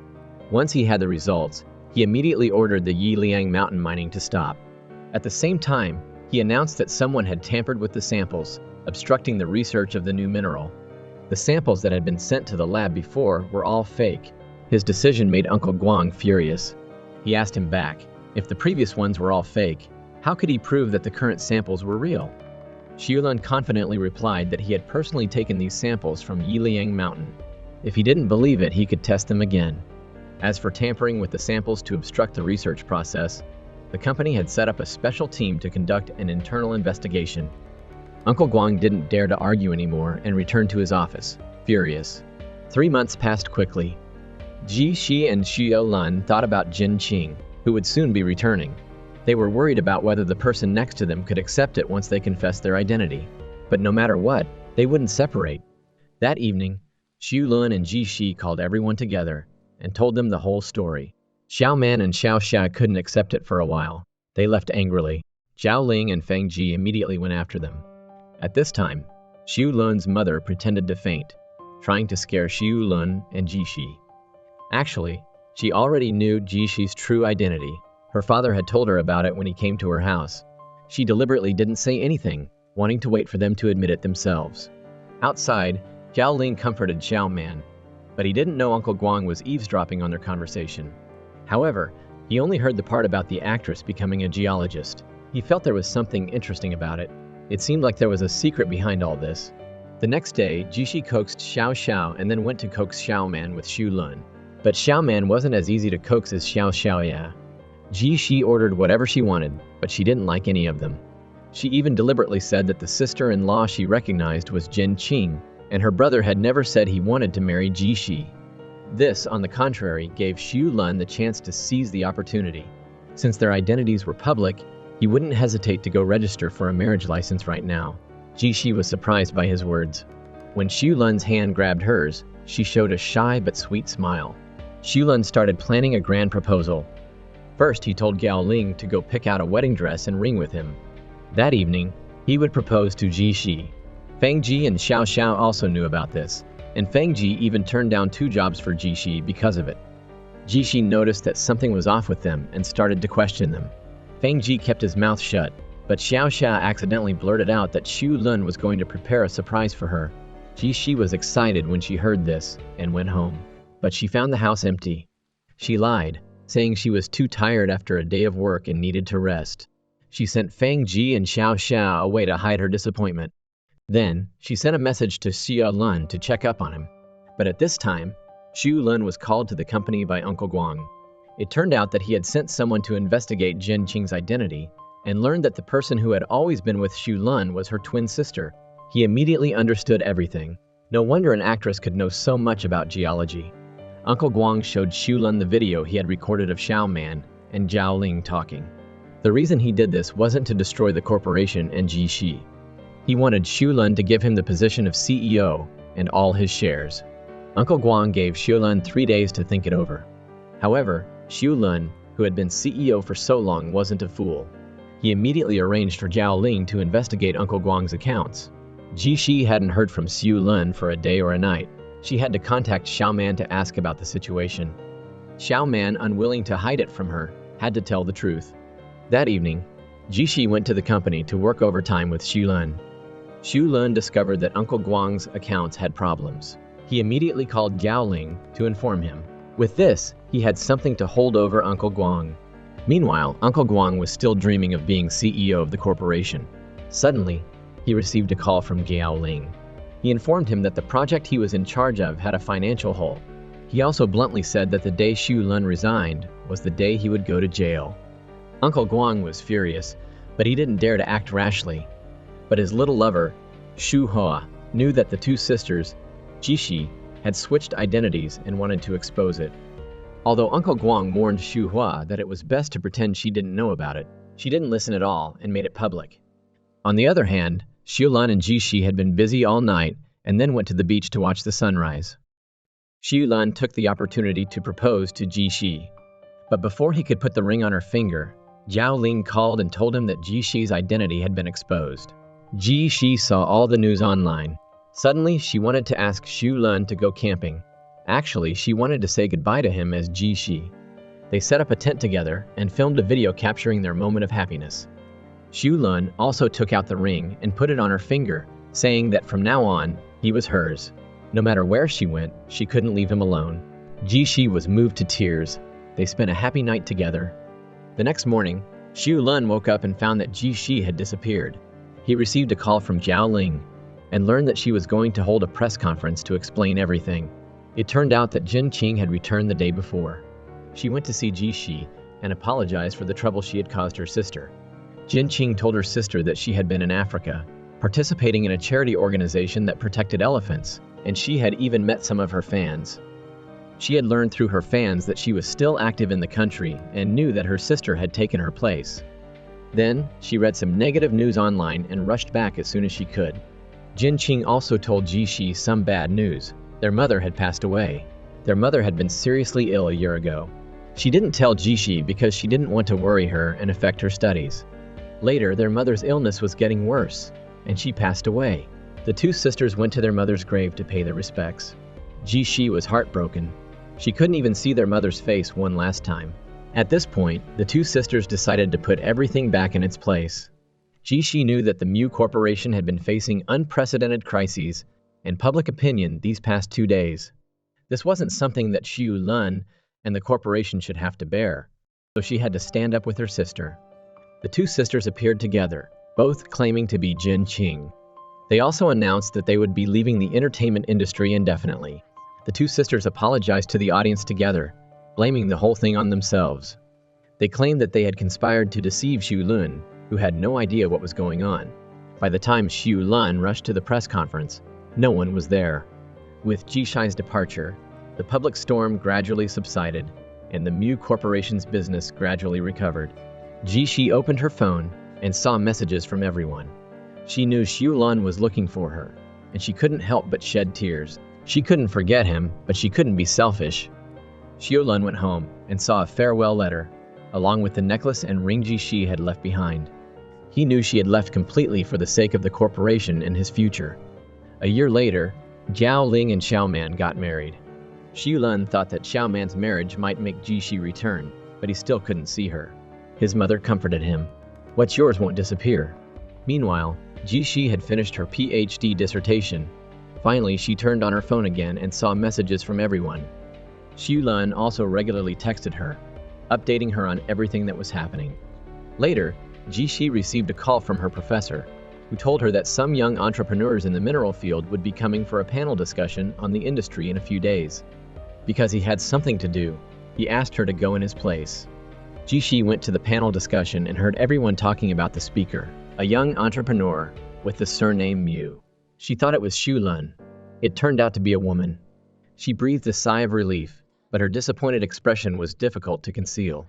Once he had the results, he immediately ordered the Yiliang mountain mining to stop. At the same time, he announced that someone had tampered with the samples, obstructing the research of the new mineral. The samples that had been sent to the lab before were all fake. His decision made Uncle Guang furious. He asked him back, if the previous ones were all fake, how could he prove that the current samples were real? Xu Lun confidently replied that he had personally taken these samples from Yiliang Mountain. If he didn't believe it, he could test them again. As for tampering with the samples to obstruct the research process, the company had set up a special team to conduct an internal investigation. Uncle Guang didn't dare to argue anymore and returned to his office, furious. 3 months passed quickly. Ji Shi and Xiao Lun thought about Jin Qing, who would soon be returning. They were worried about whether the person next to them could accept it once they confessed their identity. But no matter what, they wouldn't separate. That evening, Xu Lun and Ji Shi called everyone together and told them the whole story. Xiao Man and Xiao Xia couldn't accept it for a while. They left angrily. Jiao Ling and Feng Ji immediately went after them. At this time, Xu Lun's mother pretended to faint, trying to scare Xu Lun and Ji Shi. Actually, she already knew Ji Shi's true identity. Her father had told her about it when he came to her house. She deliberately didn't say anything, wanting to wait for them to admit it themselves. Outside, Jiao Ling comforted Xiao Man, but he didn't know Uncle Guang was eavesdropping on their conversation. However, he only heard the part about the actress becoming a geologist. He felt there was something interesting about it. It seemed like there was a secret behind all this. The next day, Ji Shi coaxed Xiao Xiao and then went to coax Xiao Man with Xu Lun. But Xiao Man wasn't as easy to coax as Xiao Xiao. Ji Shi ordered whatever she wanted, but she didn't like any of them. She even deliberately said that the sister-in-law she recognized was Jin Qing, and her brother had never said he wanted to marry Ji Shi. This, on the contrary, gave Xu Lun the chance to seize the opportunity. Since their identities were public, he wouldn't hesitate to go register for a marriage license right now. Ji Shi was surprised by his words. When Xu Lun's hand grabbed hers, she showed a shy but sweet smile. Xu Lun started planning a grand proposal. First, he told Jiao Ling to go pick out a wedding dress and ring with him. That evening, he would propose to Ji Shi. Feng Ji and Xiao Xiao also knew about this, and Feng Ji even turned down 2 jobs for Ji Shi because of it. Ji Shi noticed that something was off with them and started to question them. Feng Ji kept his mouth shut, but Xiao Xia accidentally blurted out that Xu Lun was going to prepare a surprise for her. Ji Shi was excited when she heard this and went home, but she found the house empty. She lied, saying she was too tired after a day of work and needed to rest. She sent Feng Ji and Xiao Xia away to hide her disappointment. Then, she sent a message to Xiao Lun to check up on him. But at this time, Xu Lun was called to the company by Uncle Guang. It turned out that he had sent someone to investigate Jin Qing's identity and learned that the person who had always been with Xu Lun was her twin sister. He immediately understood everything. No wonder an actress could know so much about geology. Uncle Guang showed Xu Lun the video he had recorded of Xiao Man and Jiao Ling talking. The reason he did this wasn't to destroy the corporation and Ji Shi. He wanted Xu Lun to give him the position of CEO and all his shares. Uncle Guang gave Xu Lun 3 days to think it over. However, Xu Lun, who had been CEO for so long, wasn't a fool. He immediately arranged for Jiao Ling to investigate Uncle Guang's accounts. Ji Shi hadn't heard from Xu Lun for a day or a night. She had to contact Xiao Man to ask about the situation. Xiao Man, unwilling to hide it from her, had to tell the truth. That evening, Ji Shi went to the company to work overtime with Xu Lun. Xu Lun discovered that Uncle Guang's accounts had problems. He immediately called Jiao Ling to inform him. With this, he had something to hold over Uncle Guang. Meanwhile, Uncle Guang was still dreaming of being CEO of the corporation. Suddenly, he received a call from Jiao Ling. He informed him that the project he was in charge of had a financial hole. He also bluntly said that the day Xu Lun resigned was the day he would go to jail. Uncle Guang was furious, but he didn't dare to act rashly. But his little lover, Xu Hua, knew that the two sisters, Jishi, had switched identities and wanted to expose it. Although Uncle Guang warned Xu Hua that it was best to pretend she didn't know about it, she didn't listen at all and made it public. On the other hand, Xu Lun and Jishi had been busy all night and then went to the beach to watch the sunrise. Xu Lun took the opportunity to propose to Jishi. But before he could put the ring on her finger, Jiao Ling called and told him that Jishi's identity had been exposed. Jishi saw all the news online. Suddenly, she wanted to ask Xu Lun to go camping. Actually, she wanted to say goodbye to him as Jishi. They set up a tent together and filmed a video capturing their moment of happiness. Xu Lun also took out the ring and put it on her finger, saying that from now on, he was hers. No matter where she went, she couldn't leave him alone. Jishi was moved to tears. They spent a happy night together. The next morning, Xu Lun woke up and found that Jishi had disappeared. He received a call from Jiao Ling and learned that she was going to hold a press conference to explain everything. It turned out that Jin Qing had returned the day before. She went to see Jishi and apologized for the trouble she had caused her sister. Jin Qing told her sister that she had been in Africa, participating in a charity organization that protected elephants, and she had even met some of her fans. She had learned through her fans that she was still active in the country and knew that her sister had taken her place. Then, she read some negative news online and rushed back as soon as she could. Jin Qing also told Jishi some bad news. Their mother had passed away. Their mother had been seriously ill a year ago. She didn't tell Jishi because she didn't want to worry her and affect her studies. Later, their mother's illness was getting worse, and she passed away. The two sisters went to their mother's grave to pay their respects. Jishi was heartbroken. She couldn't even see their mother's face one last time. At this point, the two sisters decided to put everything back in its place. Jishi knew that the Mu Corporation had been facing unprecedented crises and public opinion these past 2 days. This wasn't something that Xu Lun and the corporation should have to bear, so she had to stand up with her sister. The two sisters appeared together, both claiming to be Jin Qing. They also announced that they would be leaving the entertainment industry indefinitely. The two sisters apologized to the audience together, blaming the whole thing on themselves. They claimed that they had conspired to deceive Xu Lun, who had no idea what was going on. By the time Xu Lun rushed to the press conference, no one was there. With Jishi's departure, the public storm gradually subsided, and the Mu Corporation's business gradually recovered. Jishi opened her phone and saw messages from everyone. She knew Xu Lun was looking for her, and she couldn't help but shed tears. She couldn't forget him, but she couldn't be selfish. Xu Lun went home and saw a farewell letter, along with the necklace and ring Jishi had left behind. He knew she had left completely for the sake of the corporation and his future. A year later, Jiao Ling and Xiaoman got married. Xu Lun thought that Xiaoman's marriage might make Jishi return, but he still couldn't see her. His mother comforted him. "What's yours won't disappear." Meanwhile, Jishi had finished her PhD dissertation. Finally, she turned on her phone again and saw messages from everyone. Xu Lun also regularly texted her, updating her on everything that was happening. Later, Jishi received a call from her professor, who told her that some young entrepreneurs in the mineral field would be coming for a panel discussion on the industry in a few days. Because he had something to do, he asked her to go in his place. Jishi went to the panel discussion and heard everyone talking about the speaker, a young entrepreneur with the surname Mu. She thought it was Xu Lun. It turned out to be a woman. She breathed a sigh of relief, but her disappointed expression was difficult to conceal.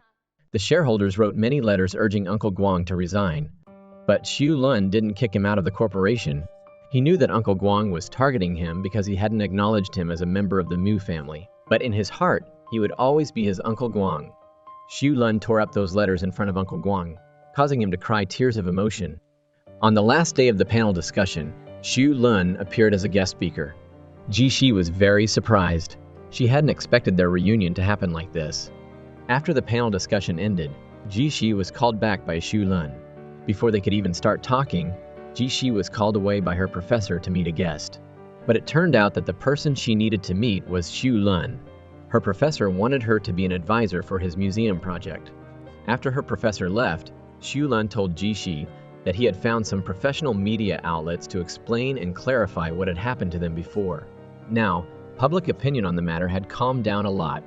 The shareholders wrote many letters urging Uncle Guang to resign, but Xu Lun didn't kick him out of the corporation. He knew that Uncle Guang was targeting him because he hadn't acknowledged him as a member of the Mu family, but in his heart, he would always be his Uncle Guang. Xu Lun tore up those letters in front of Uncle Guang, causing him to cry tears of emotion. On the last day of the panel discussion, Xu Lun appeared as a guest speaker. Jishi was very surprised. She hadn't expected their reunion to happen like this. After the panel discussion ended, Jishi was called back by Xu Lun. Before they could even start talking, Jishi was called away by her professor to meet a guest. But it turned out that the person she needed to meet was Xu Lun. Her professor wanted her to be an advisor for his museum project. After her professor left, Xu told Jishi that he had found some professional media outlets to explain and clarify what had happened to them before. Now, public opinion on the matter had calmed down a lot.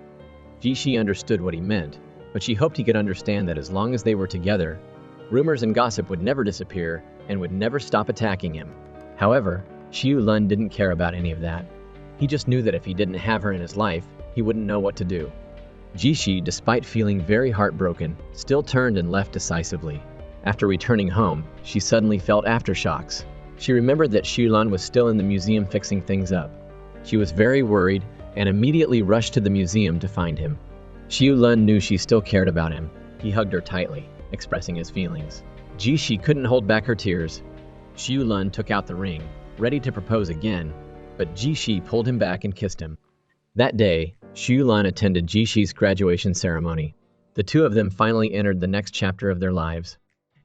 Jishi understood what he meant, but she hoped he could understand that as long as they were together, rumors and gossip would never disappear and would never stop attacking him. However, Xu didn't care about any of that. He just knew that if he didn't have her in his life, he wouldn't know what to do. Jishi, despite feeling very heartbroken, still turned and left decisively. After returning home, she suddenly felt aftershocks. She remembered that Xu was still in the museum fixing things up. She was very worried and immediately rushed to the museum to find him. Xu knew she still cared about him. He hugged her tightly, expressing his feelings. Jishi couldn't hold back her tears. Xu took out the ring, ready to propose again, but Jishi pulled him back and kissed him. That day, Xu attended Jishi's graduation ceremony. The two of them finally entered the next chapter of their lives.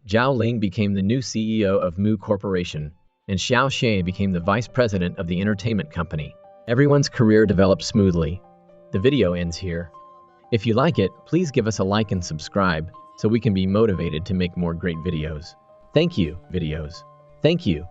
Zhao Ling became the new CEO of Mu Corporation, and Xiao Xie became the vice president of the entertainment company. Everyone's career developed smoothly. The video ends here. If you like it, please give us a like and subscribe so we can be motivated to make more great videos. Thank you, videos. Thank you, videos.